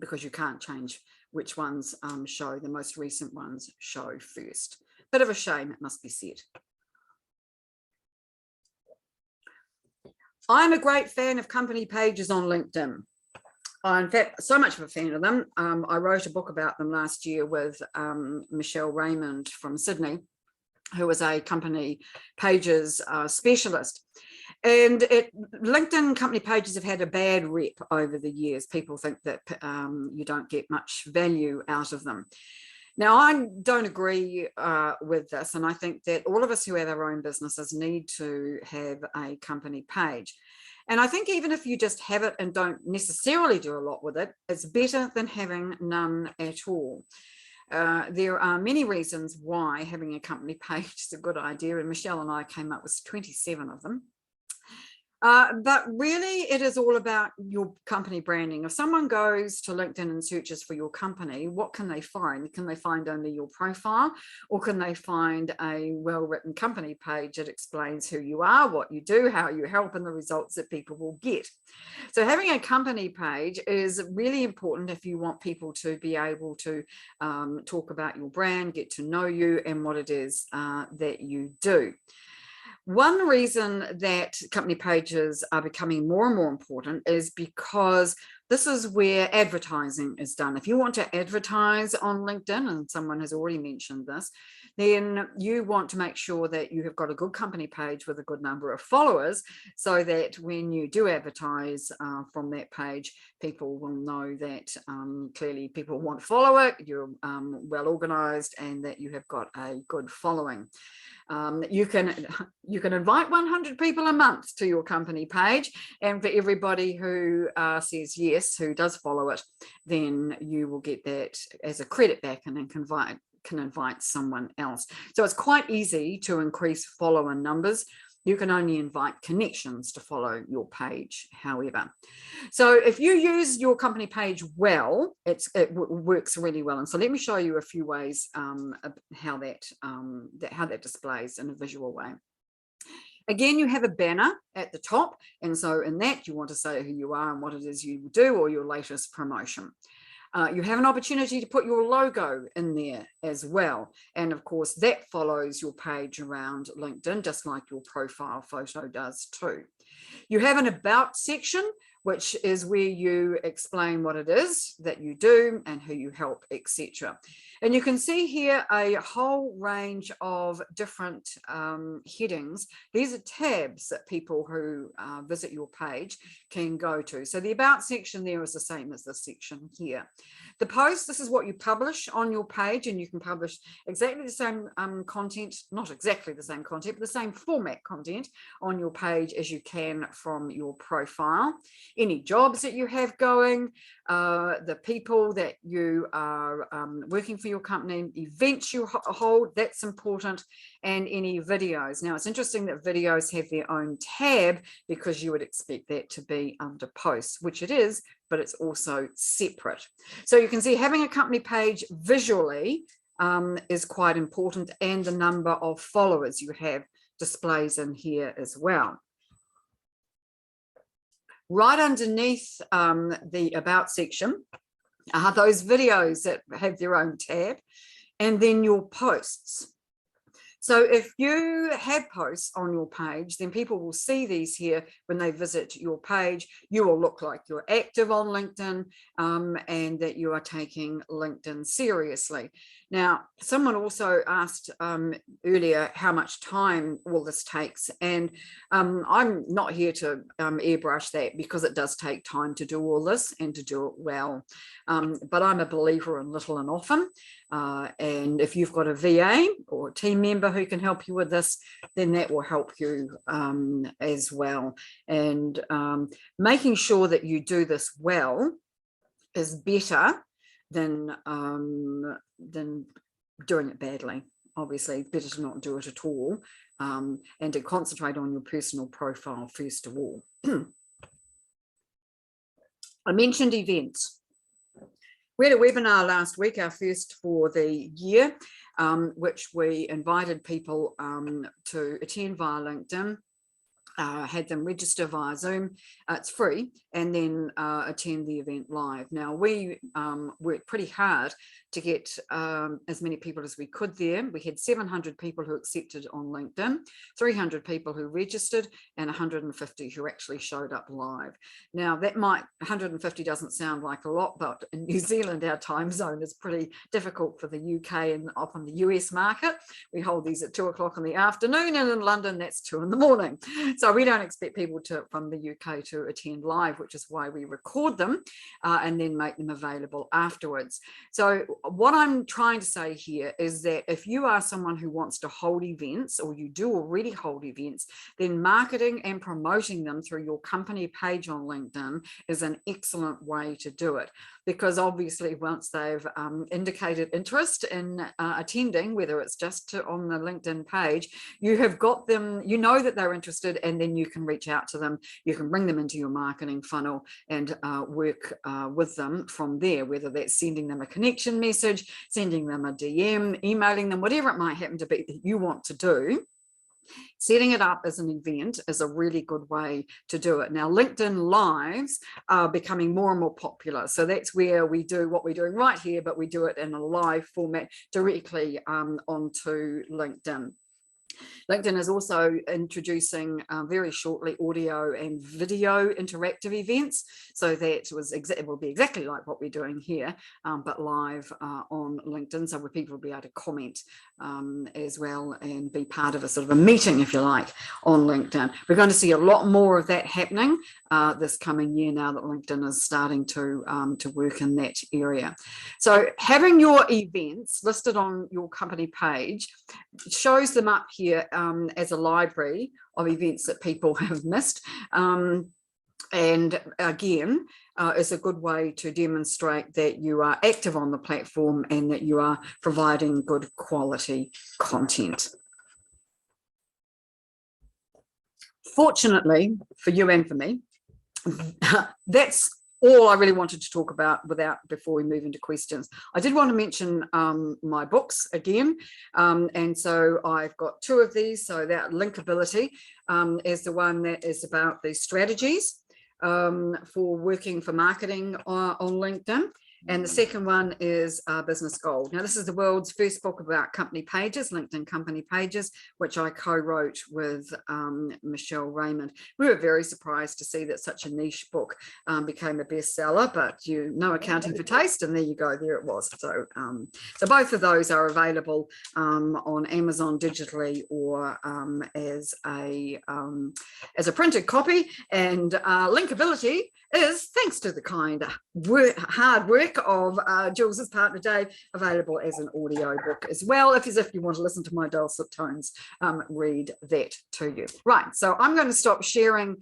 because you can't change which ones show. The most recent ones show first. Bit of a shame, it must be said. I'm a great fan of company pages on LinkedIn. In fact, so much of a fan of them. I wrote a book about them last year with Michelle Raymond from Sydney, who was a company pages specialist. And LinkedIn company pages have had a bad rep over the years. People think that you don't get much value out of them. Now, I don't agree with this, and I think that all of us who have our own businesses need to have a company page. And I think even if you just have it and don't necessarily do a lot with it, it's better than having none at all. There are many reasons why having a company page is a good idea, and Michelle and I came up with 27 of them. But really, it is all about your company branding. If someone goes to LinkedIn and searches for your company, what can they find? Can they find only your profile, or can they find a well-written company page that explains who you are, what you do, how you help, and the results that people will get? So having a company page is really important if you want people to be able to talk about your brand, get to know you, and what it is that you do. One reason that company pages are becoming more and more important is because this is where advertising is done. If you want to advertise on LinkedIn, and someone has already mentioned this, then you want to make sure that you have got a good company page with a good number of followers, so that when you do advertise from that page, people will know that clearly people want to follow it, you're well organized, and that you have got a good following. You can invite 100 people a month to your company page, and for everybody who says yes, who does follow it, then you will get that as a credit back, and then can invite someone else. So it's quite easy to increase follower numbers. You can only invite connections to follow your page, however. So if you use your company page well, it works really well. And so let me show you a few ways how that displays in a visual way. Again, you have a banner at the top, and so in that you want to say who you are and what it is you do, or your latest promotion. You have an opportunity to put your logo in there as well. And of course, that follows your page around LinkedIn, just like your profile photo does too. You have an about section, which is where you explain what it is that you do and who you help, etc. And you can see here a whole range of different headings. These are tabs that people who visit your page can go to. So the about section there is the same as this section here. The post, this is what you publish on your page, and you can publish exactly the same content, not exactly the same content, but the same format content on your page as you can from your profile. Any jobs that you have going, the people that you are working for your company, events you hold, that's important, and any videos. Now, it's interesting that videos have their own tab, because you would expect that to be under posts, which it is, but it's also separate. So you can see having a company page visually is quite important, and the number of followers you have displays in here as well. Right underneath the about section are those videos that have their own tab, and then your posts. So if you have posts on your page, then people will see these here when they visit your page. You will look like you're active on LinkedIn and that you are taking LinkedIn seriously. Now, someone also asked earlier how much time all this takes, and I'm not here to airbrush that, because it does take time to do all this and to do it well. But I'm a believer in little and often. And if you've got a VA or a team member who can help you with this, then that will help you as well. And making sure that you do this well is better than doing it badly. Obviously, it's better to not do it at all, and to concentrate on your personal profile first of all. I mentioned events. We had a webinar last week, our first for the year, which we invited people to attend via LinkedIn. Had them register via Zoom. It's free, and then attend the event live. Now, we worked pretty hard to get as many people as we could there. We had 700 people who accepted on LinkedIn, 300 people who registered, and 150 who actually showed up live. Now, 150 doesn't sound like a lot, but in New Zealand, our time zone is pretty difficult for the UK and often the US market. We hold these at 2 o'clock in the afternoon, and in London, that's 2 in the morning. So So we don't expect people from the UK to attend live, which is why we record them and then make them available afterwards. So what I'm trying to say here is that if you are someone who wants to hold events, or you do already hold events, then marketing and promoting them through your company page on LinkedIn is an excellent way to do it, because obviously once they've indicated interest in attending, whether it's just on the LinkedIn page, you have got them, you know that they're interested, and then you can reach out to them, you can bring them into your marketing funnel and work with them from there, whether that's sending them a connection message, sending them a DM, emailing them, whatever it might happen to be that you want to do. Setting it up as an event is a really good way to do it. Now, LinkedIn Lives are becoming more and more popular. So that's where we do what we're doing right here, but we do it in a live format directly onto LinkedIn. LinkedIn is also introducing very shortly audio and video interactive events. So that it will be exactly like what we're doing here, but live on LinkedIn. So where people will be able to comment as well and be part of a sort of a meeting, if you like, on LinkedIn. We're going to see a lot more of that happening this coming year now that LinkedIn is starting to work in that area. So having your events listed on your company page shows them up here as a library of events that people have missed. And again, is a good way to demonstrate that you are active on the platform and that you are providing good quality content. Fortunately for you and for me, that's all I really wanted to talk about before we move into questions. I did want to mention my books again. And so I've got two of these. So that Linkability is the one that is about the strategies for working for marketing on LinkedIn. And the second one is Business Gold. Now, this is the world's first book about company pages, LinkedIn company pages, which I co-wrote with Michelle Raymond. We were very surprised to see that such a niche book became a bestseller, but accounting for taste, and there you go, there it was. So, so both of those are available on Amazon digitally or as a printed copy. And Linkability is, thanks to the kind hard work of Jules's partner Dave, available as an audio book as well. If you want to listen to my dulcet tones, read that to you. Right, so I'm going to stop sharing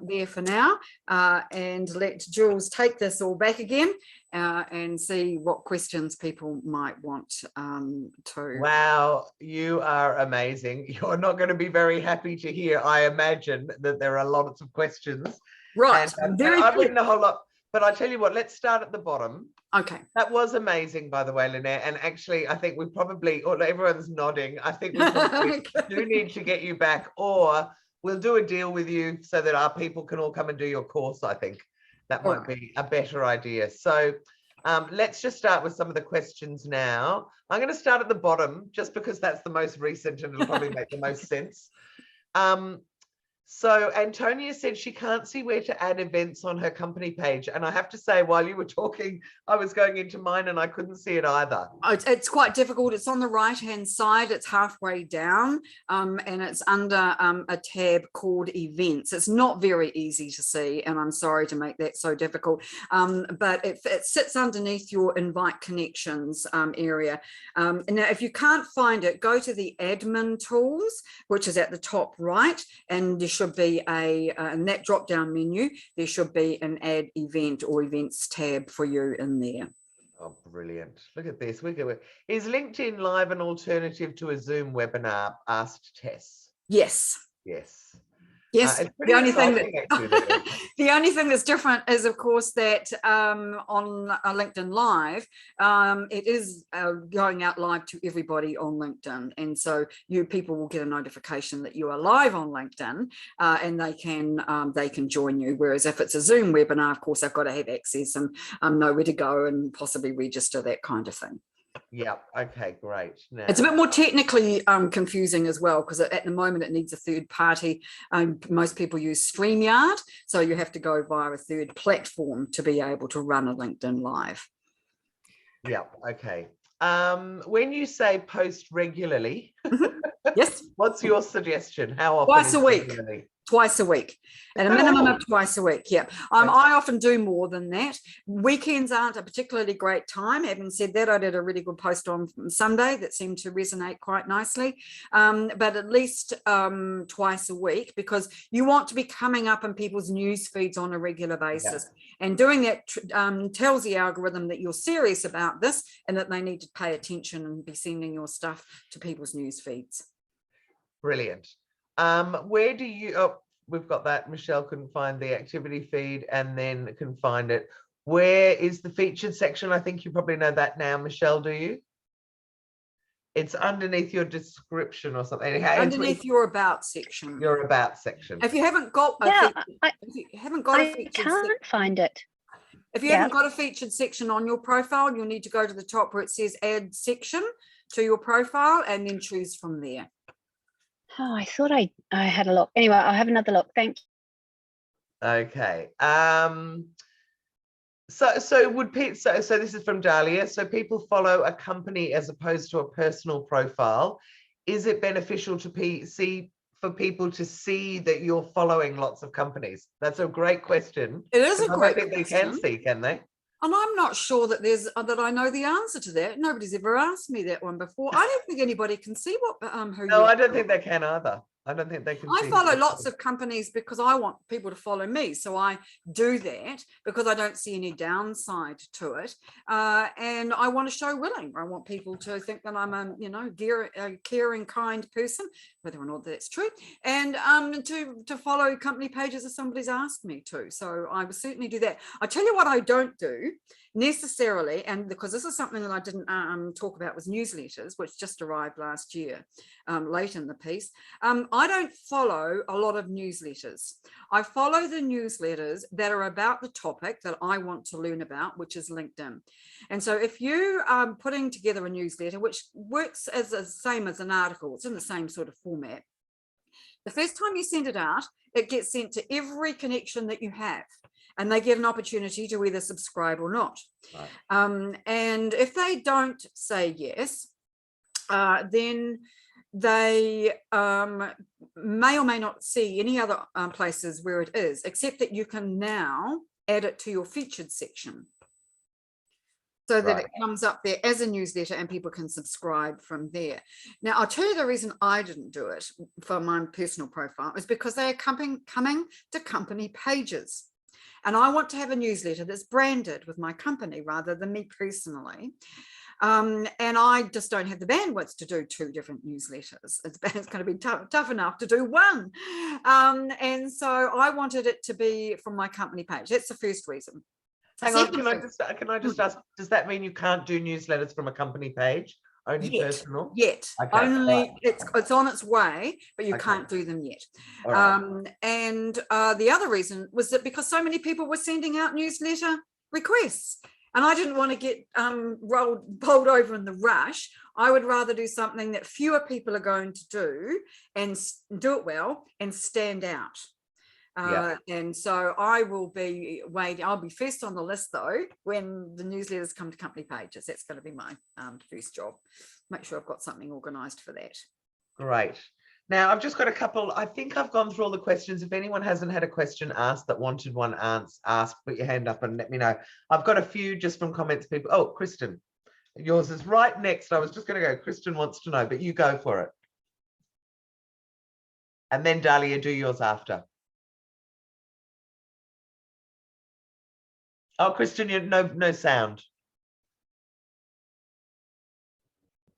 there for now and let Jules take this all back again and see what questions people might want to. Wow, you are amazing. You're not going to be very happy to hear, I imagine, that there are lots of questions. Right, and I've written a whole lot, but I tell you what, let's start at the bottom. Okay. That was amazing, by the way, Lynnaire. And actually, I think we probably, or everyone's nodding, I think we probably do need to get you back, or we'll do a deal with you so that our people can all come and do your course. I think that might be a better idea. So let's just start with some of the questions now. I'm going to start at the bottom just because that's the most recent and it'll probably make the most sense. So Antonia said she can't see where to add events on her company page. And I have to say, while you were talking, I was going into mine and I couldn't see it either. It's quite difficult. It's on the right-hand side. It's halfway down and it's under a tab called events. It's not very easy to see, and I'm sorry to make that so difficult, but it sits underneath your invite connections area. And now, if you can't find it, go to the admin tools, which is at the top right, and there should be in that drop-down menu, there should be an add event or events tab for you in there. Oh, brilliant. Look at this. Is LinkedIn Live an alternative to a Zoom webinar? Asked Tess. Yes. Yes. Yes, the only thing that's different is, of course, that on LinkedIn Live, it is going out live to everybody on LinkedIn, and so people will get a notification that you are live on LinkedIn, and they can join you. Whereas if it's a Zoom webinar, of course, they've got to have access and know where to go and possibly register, that kind of thing. Yeah. Okay, great. Now, it's a bit more technically confusing as well, because at the moment it needs a third party. Most people use StreamYard, so you have to go via a third platform to be able to run a LinkedIn Live. Yeah. Okay. When you say post regularly, yes, what's your suggestion? How often? Twice a week. Twice a week, at a minimum of twice a week. Yeah. I often do more than that. Weekends aren't a particularly great time. Having said that, I did a really good post on Sunday that seemed to resonate quite nicely. But at least twice a week, because you want to be coming up in people's news feeds on a regular basis. Yeah. And doing that tells the algorithm that you're serious about this and that they need to pay attention and be sending your stuff to people's news feeds. Brilliant. Where do you, we've got that. Michelle couldn't find the activity feed and then can find it. Where is the featured section? I think you probably know that now. Michelle, do you? It's underneath your description or something. Underneath your about section. Your about section. If you haven't got a featured can't find it. If you haven't got a featured section on your profile, you'll need to go to the top where it says add section to your profile and then choose from there. Oh, I thought I had a look. Anyway, I'll have another look. Thank you. Okay. So would Pete? So this is from Dahlia. So people follow a company as opposed to a personal profile. Is it beneficial to for people to see that you're following lots of companies? That's a great question. It is a great question. They can see, can they? And I'm not sure that that I know the answer to that. Nobody's ever asked me that one before. I don't think anybody can see what who. No, I don't think they can either. I don't think they can. I follow lots of companies because I want people to follow me. So I do that because I don't see any downside to it. And I want to show willing. I want people to think that I'm a caring, kind person, whether or not that's true. And to follow company pages if somebody's asked me to. So I would certainly do that. I tell you what I don't do necessarily, and because this is something that I didn't talk about, was newsletters, which just arrived last year, late in the piece. I don't follow a lot of newsletters. I follow the newsletters that are about the topic that I want to learn about, which is LinkedIn. And so if you are putting together a newsletter, which works as the same as an article, it's in the same sort of format. The first time you send it out, it gets sent to every connection that you have. And they get an opportunity to either subscribe or not. Right. And if they don't say yes, then they may or may not see any other places where it is, except that you can now add it to your featured section so that it comes up there as a newsletter and people can subscribe from there. Now, I'll tell you the reason I didn't do it for my personal profile is because they are coming to company pages. And I want to have a newsletter that's branded with my company rather than me personally. And I just don't have the bandwidth to do 2 different newsletters. It's going to be tough enough to do one. And so I wanted it to be from my company page. That's the first reason. Hang on, can I just ask, does that mean you can't do newsletters from a company page? Only personal? Yet. Okay. Only it's on its way, but you can't do them yet. Right. And the other reason was that because so many people were sending out newsletter requests, and I didn't want to get bowled over in the rush. I would rather do something that fewer people are going to do and do it well and stand out. And so I will be waiting. I'll be first on the list though when the newsletters come to company pages. That's going to be my first job. Make sure I've got something organised for that. Great. Now I've just got a couple. I think I've gone through all the questions. If anyone hasn't had a question asked that wanted one asked, put your hand up and let me know. I've got a few just from comments people. Oh, Kristen, yours is right next. I was just going to go. Kristen wants to know, but you go for it. And then Dahlia, do yours after. Oh, Kristen, you no sound.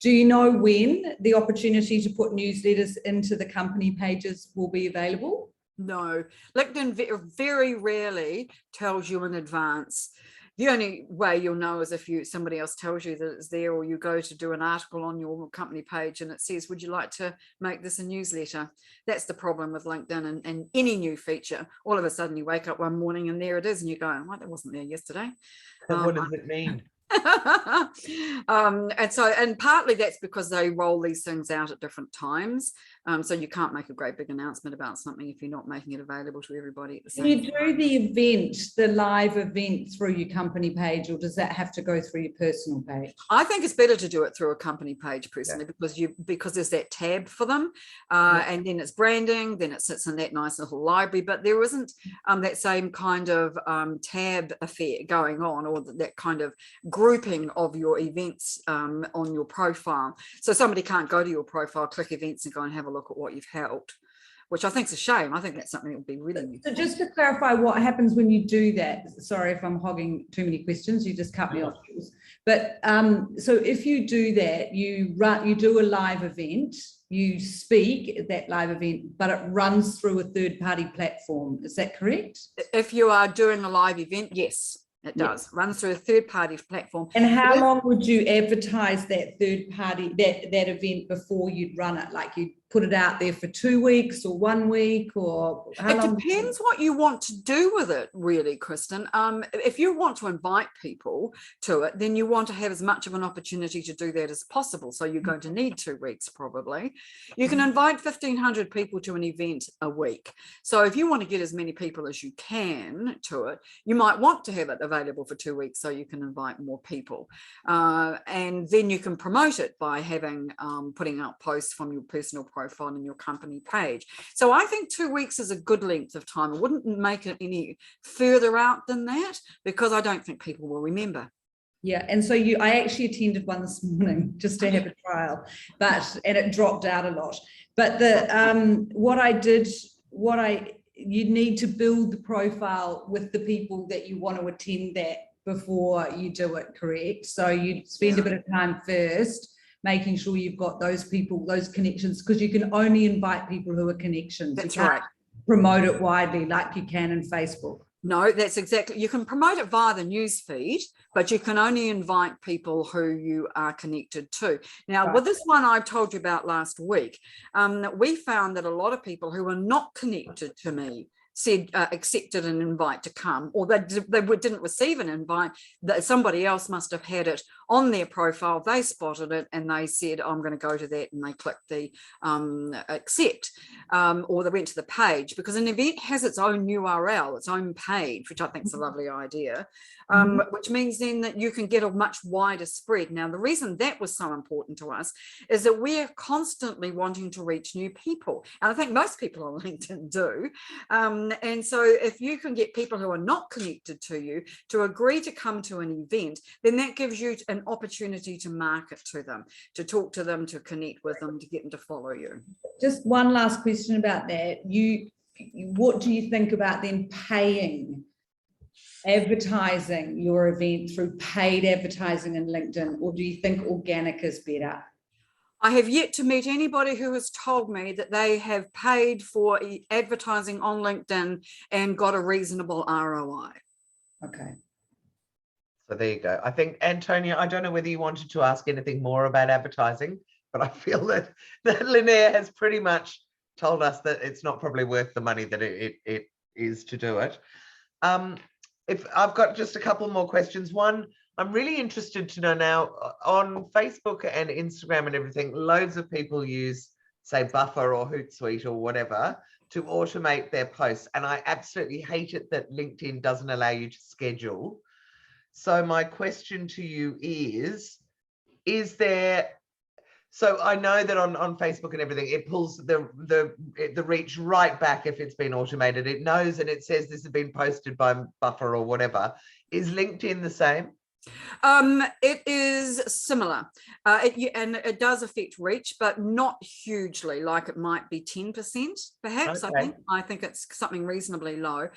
Do you know when the opportunity to put newsletters into the company pages will be available? No, LinkedIn very rarely tells you in advance. The only way you'll know is if somebody else tells you that it's there, or you go to do an article on your company page and it says, would you like to make this a newsletter? That's the problem with LinkedIn and any new feature. All of a sudden you wake up one morning and there it is and you go, well, that wasn't there yesterday. What does it mean? And partly that's because they roll these things out at different times. So you can't make a great big announcement about something if you're not making it available to everybody at the same time. You do the event, the live event through your company page, or does that have to go through your personal page? I think it's better to do it through a company page personally, because there's that tab for them, and then it's branding, then it sits in that nice little library, but there isn't that same kind of tab affair going on, or that kind of grouping of your events on your profile. So somebody can't go to your profile, click events and go and have a look at what you've held, which I think is a shame. I think that's something that would be really useful. So just to clarify what happens when you do that, sorry if I'm hogging too many questions, you just cut me off. But so if you do that, you do a live event, you speak at that live event, but it runs through a third-party platform. Is that correct? If you are doing a live event, yes. It does. Runs through a third-party platform. And how long would you advertise that third-party, that event before you'd run it? Like you'd put it out there for 2 weeks or 1 week, or how long? It depends what you want to do with it, really, Kristen. If you want to invite people to it, then you want to have as much of an opportunity to do that as possible. So you're going to need 2 weeks probably. You can invite 1,500 people to an event a week. So if you want to get as many people as you can to it, you might want to have it available for 2 weeks so you can invite more people. And then you can promote it by having putting out posts from your personal profile and your company page. So I think 2 weeks is a good length of time. I wouldn't make it any further out than that, because I don't think people will remember. Yeah, and so I actually attended one this morning just to have a trial, and it dropped out a lot. But you need to build the profile with the people that you want to attend that before you do it, correct? So you spend a bit of time first making sure you've got those people, those connections, because you can only invite people who are connections. That's you can't right. promote it widely like you can in Facebook. No, that's exactly. You can promote it via the news feed, but you can only invite people who you are connected to. Now, with this one I told you about last week, we found that a lot of people who were not connected to me said accepted an invite to come, or they didn't receive an invite, that somebody else must have had it on their profile, they spotted it and they said, I'm going to go to that, and they clicked the accept, or they went to the page, because an event has its own URL, its own page, which I think is a lovely idea, which means then that you can get a much wider spread. Now, the reason that was so important to us is that we're constantly wanting to reach new people, and I think most people on LinkedIn do. And so if you can get people who are not connected to you to agree to come to an event, then that gives you an opportunity to market to them, to talk to them, to connect with them, to get them to follow you. Just one last question about that. What do you think about them advertising your event through paid advertising in LinkedIn, or do you think organic is better? I have yet to meet anybody who has told me that they have paid for advertising on LinkedIn and got a reasonable ROI. Okay. So there you go. I think, Antonia, I don't know whether you wanted to ask anything more about advertising, but I feel that Lynnaire has pretty much told us that it's not probably worth the money that it is to do it. If I've got just a couple more questions. One, I'm really interested to know now, on Facebook and Instagram and everything, loads of people use, say, Buffer or Hootsuite or whatever to automate their posts. And I absolutely hate it that LinkedIn doesn't allow you to schedule. So my question to you is there, so I know that on Facebook and everything, it pulls the reach right back if it's been automated. It knows and it says this has been posted by Buffer or whatever. Is LinkedIn the same? It is similar, and it does affect reach, but not hugely. Like it might be 10%, perhaps. Okay. I think it's something reasonably low.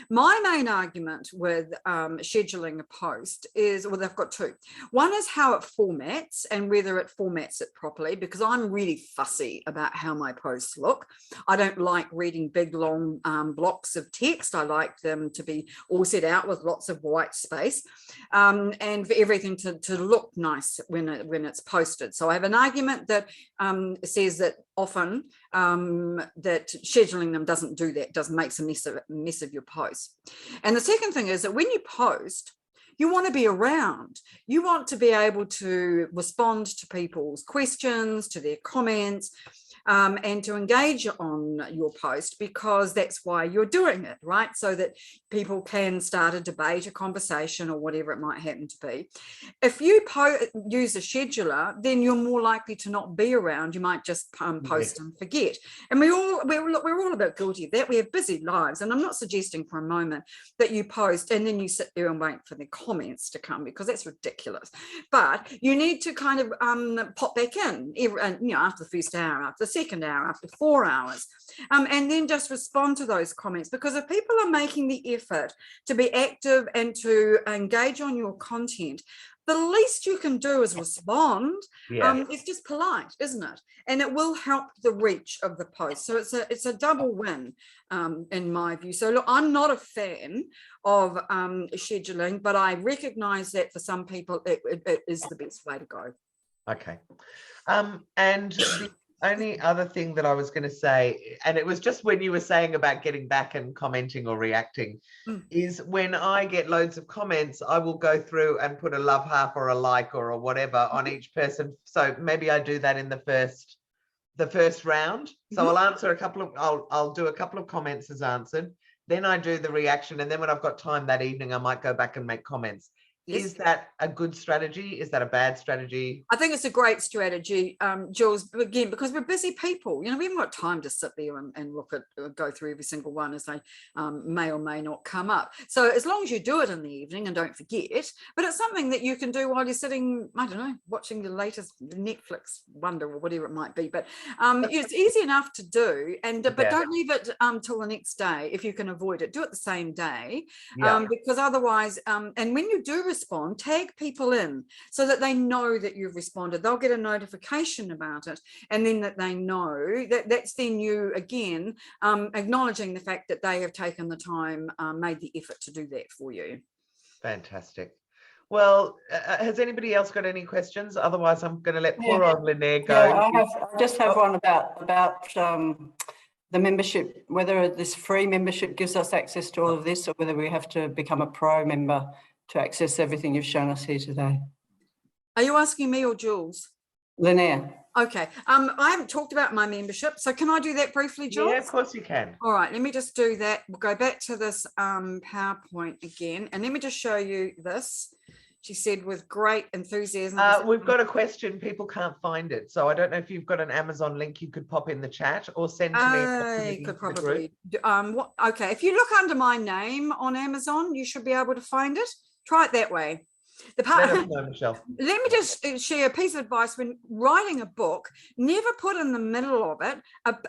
My main argument with scheduling a post is, well, they've got two. One is how it formats and whether it formats it properly, because I'm really fussy about how my posts look. I don't like reading big, long blocks of text. I like them to be all set out with lots of white space. And for everything to look nice when it's posted. So I have an argument that says that often that scheduling them doesn't do that, doesn't make a mess of your posts. And the second thing is that when you post, You want to be around. You want to be able to respond to people's questions, to their comments, and to engage on your post, because that's why you're doing it, right? So that people can start a debate, a conversation, or whatever it might happen to be. If you use a scheduler, then you're more likely to not be around. You might just post and forget. And we're all a bit guilty of that. We have busy lives, and I'm not suggesting for a moment that you post and then you sit there and wait for the comments to come, because that's ridiculous. But you need to kind of pop back in, after the first hour, after the second hour, after 4 hours, and then just respond to those comments. Because if people are making the effort to be active and to engage on your content, the least you can do is respond. It's just polite, isn't it? And it will help the reach of the post. So it's a double win, in my view. So look, I'm not a fan of scheduling, but I recognize that for some people it is the best way to go. Okay. And the only other thing that I was going to say, and it was just when you were saying about getting back and commenting or reacting, is when I get loads of comments, I will go through and put a love heart or a like or a whatever on each person. So maybe I do that in the first round. So I'll answer I'll do a couple of comments as answered. Then I do the reaction. And then when I've got time that evening, I might go back and make comments. Yes. Is that a good strategy? Is that a bad strategy? I think it's a great strategy, Jules, again, because we're busy people. We haven't got time to sit there and look at, go through every single one as they may or may not come up. So as long as you do it in the evening and don't forget, but it's something that you can do while you're sitting, I don't know, watching the latest Netflix wonder or whatever it might be. But it's easy enough to do, but don't leave it till the next day if you can avoid it. Do it the same day, because otherwise, and when you do respond, tag people in so that they know that you've responded. They'll get a notification about it, and then that they know that's then you again acknowledging the fact that they have taken the time, made the effort to do that for you. Fantastic. Well, has anybody else got any questions? Otherwise, I'm going to let poor old Lynnaire go. Yeah, I just have one about the membership, whether this free membership gives us access to all of this, or whether we have to become a pro member to access everything you've shown us here today. Are you asking me or Jules? Lynnaire. Okay. I haven't talked about my membership, so can I do that briefly, Jules? Yeah, of course you can. All right, let me just do that. We'll go back to this PowerPoint again, and let me just show you this. She said with great enthusiasm. We've got a question. People can't find it. So I don't know if you've got an Amazon link you could pop in the chat or send to me. I could probably. Okay, if you look under my name on Amazon, you should be able to find it. Try it that way. Let us know, Michelle. Let me just share a piece of advice when writing a book. Never put in the middle of it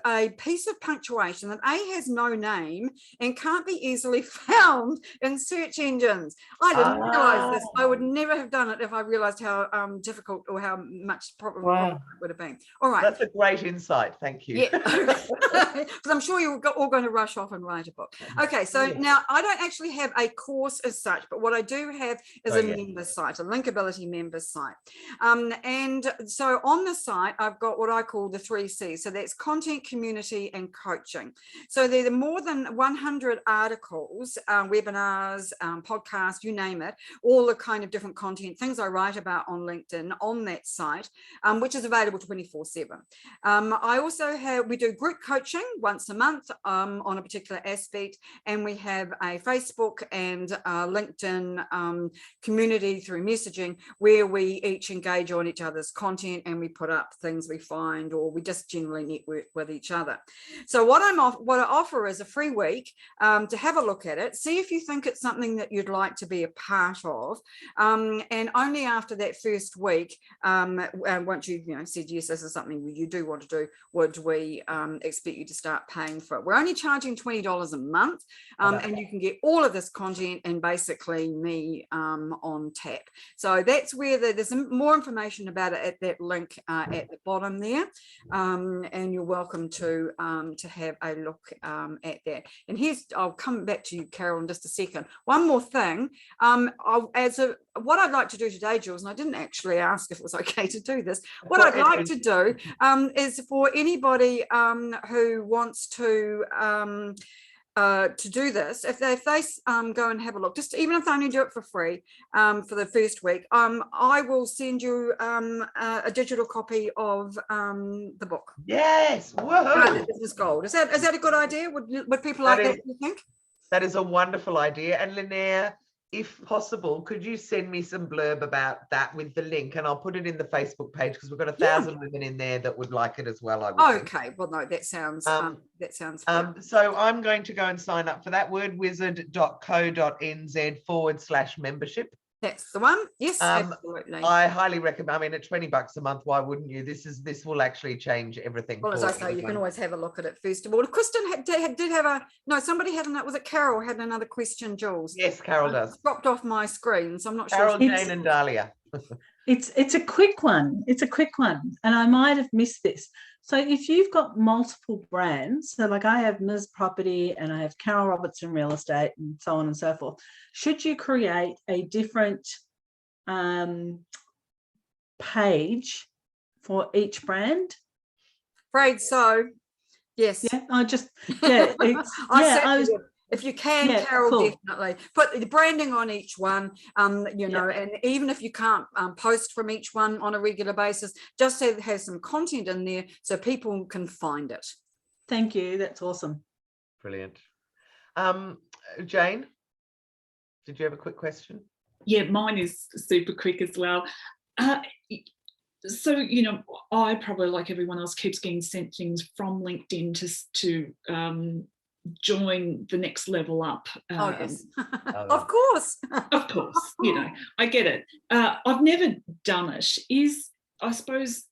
a piece of punctuation that A, has no name and can't be easily found in search engines. I didn't realize this. I would never have done it if I realized how difficult or how much problem it would have been. All right. That's a great insight. Thank you. Yeah, because I'm sure you're all going to rush off and write a book. Okay, so now I don't actually have a course as such, but what I do have is a member site, a Linkability members site. And so on the site, I've got what I call the 3 C's. So that's content, community, and coaching. So there are more than 100 articles, webinars, podcasts, you name it, all the kind of different content, things I write about on LinkedIn on that site, which is available 24/7. I also we do group coaching once a month on a particular aspect, and we have a Facebook and LinkedIn community through messaging where we each engage on each other's content and we put up things we find, or we just generally network with each other. So what I offer is a free week to have a look at it, see if you think it's something that you'd like to be a part of, and only after that first week, once you said yes, this is something you do want to do, would we expect you to start paying for it. We're only charging $20 a month, and you can get all of this content and basically me on tap. So that's where there's more information about it at that link at the bottom there, and you're welcome to have a look at that. And I'll come back to you, Carol, in just a second. One more thing, what I'd like to do today, Jules, and I didn't actually ask if it was okay to do this. What I'd like to do is for anybody who wants to to do this, if they go and have a look, just even if they only do it for free for the first week, I will send you a digital copy of the book. Yes. Whoa. Business Gold. Is that a good idea? Would people That like that, is- you think? That is a wonderful idea. And Lynnaire, if possible, could you send me some blurb about that with the link, and I'll put it in the Facebook page, because we've got 1,000 women in there that would like it as well. I would think. Okay, well, no, that sounds So I'm going to go and sign up for that, wordwizard.co.nz/membership. that's the one. Yes, Um, absolutely. I highly recommend. I mean, at $20 a month, why wouldn't you? This will actually change everything. Well, as for I say, you can everyone. always have a look at it first of all. Kristen did have somebody had another, was it Carol had another question, Jules? Yes, Carol does. It's dropped off my screen, so I'm not Carol, sure. Jane, and Dahlia. It's a quick one. It's a quick one. And I might have missed this. So if you've got multiple brands, so like I have Ms. Property and I have Carol Robertson Real Estate and so on and so forth, should you create a different page for each brand? Afraid so. Yes. Yeah, I just, yeah, it's, I was, if you can, yeah, Carol, cool. definitely put the branding on each one, you know, and even if you can't post from each one on a regular basis, just have some content in there so people can find it. Thank you. That's awesome. Brilliant. Jane, did you have a quick question? Yeah, mine is super quick as well. So, you know, I probably, like everyone else, keeps getting sent things from LinkedIn to join the next level up. Oh, yes. Of course. Of course, you know, I get it. I've never done it. I suppose,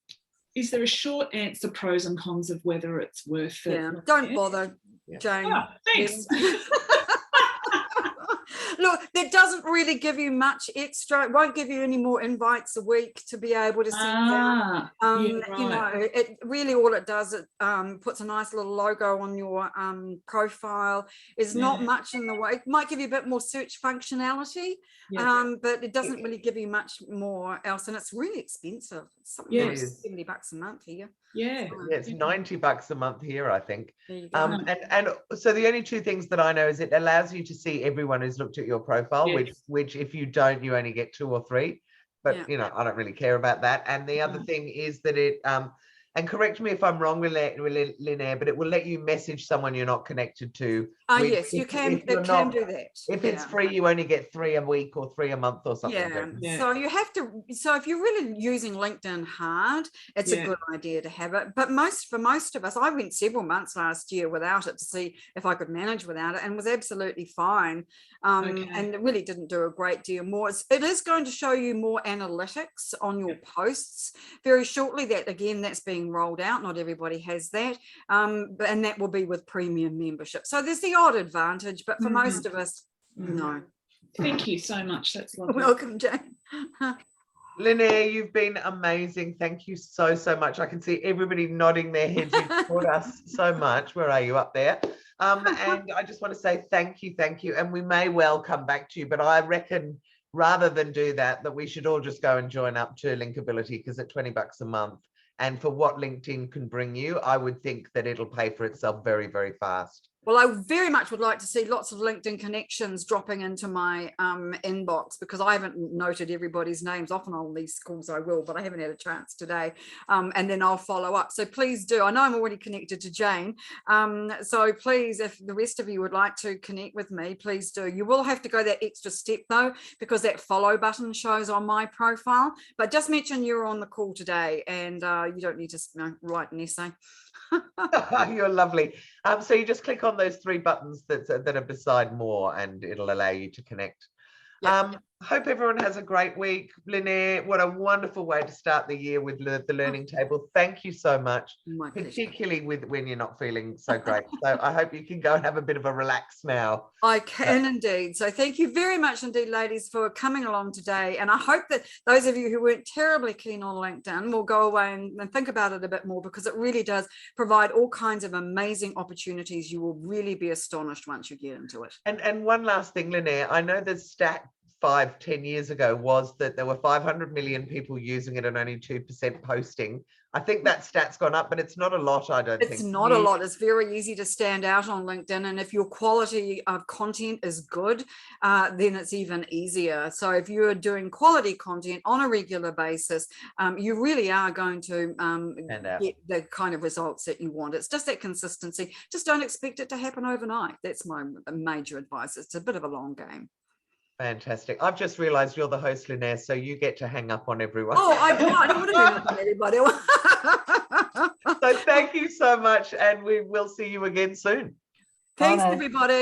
is there a short answer, pros and cons of whether it's worth it? Yeah, don't bother, Jane. Oh, thanks. Look, that doesn't really give you much extra. It won't give you any more invites a week to be able to send out. You know, it really, all it does, it puts a nice little logo on your profile. Is not much in the way. It might give you a bit more search functionality, but it doesn't really give you much more else, and it's really expensive. It's something like $70 a month here. Yeah, it's $90 a month here, I think. There you go. And so the only two things that I know is it allows you to see everyone who's looked at your profile, which if you don't, you only get 2 or 3. But you know, I don't really care about that. And the other thing is that it and correct me if I'm wrong, Lynnaire, but it will let you message someone you're not connected to. Yes, you can. It can do that. If it's free, you only get 3 a week or 3 a month or something. So you have to. So if you're really using LinkedIn hard, it's a good idea to have it. But for most of us, I went several months last year without it to see if I could manage without it, and was absolutely fine. And it really didn't do a great deal more. It is going to show you more analytics on your posts very shortly. That's being rolled out. Not everybody has that, and that will be with premium membership. So there's the odd advantage, but for most of us, no. Thank you so much. That's lovely. Welcome, Jane. Lynnaire, you've been amazing. Thank you so much. I can see everybody nodding their heads. You've taught us so much. Where are you? Up there? And I just want to say thank you. And we may well come back to you, but I reckon rather than do that we should all just go and join up to Linkability, because at $20 a month, and for what LinkedIn can bring you, I would think that it'll pay for itself very, very fast. Well, I very much would like to see lots of LinkedIn connections dropping into my inbox, because I haven't noted everybody's names. Often on these calls I will, but I haven't had a chance today. And then I'll follow up. So please do. I know I'm already connected to Jane. So please, if the rest of you would like to connect with me, please do. You will have to go that extra step though, because that follow button shows on my profile. But just mention you're on the call today, and you don't need to write an essay. You're lovely. So you just click on those 3 buttons that are beside more, and it'll allow you to connect. Hope everyone has a great week. Lynnaire, what a wonderful way to start the year with the learning table. Thank you so much, particularly when you're not feeling so great. So I hope you can go and have a bit of a relax now. I can indeed. So thank you very much indeed, ladies, for coming along today. And I hope that those of you who weren't terribly keen on LinkedIn will go away and think about it a bit more, because it really does provide all kinds of amazing opportunities. You will really be astonished once you get into it. And one last thing, Lynnaire, I know there's 5-10 years ago was that there were 500 million people using it and only 2% posting. I think that stat's gone up, but it's not a lot, I don't think. It's not a lot. It's very easy to stand out on LinkedIn. And if your quality of content is good, then it's even easier. So if you're doing quality content on a regular basis, you really are going to get the kind of results that you want. It's just that consistency. Just don't expect it to happen overnight. That's my major advice. It's a bit of a long game. Fantastic. I've just realised you're the host, Lynnaire, so you get to hang up on everyone. Oh, I don't want to hang up on anybody. So thank you so much, and we will see you again soon. Thanks, Bye. everybody.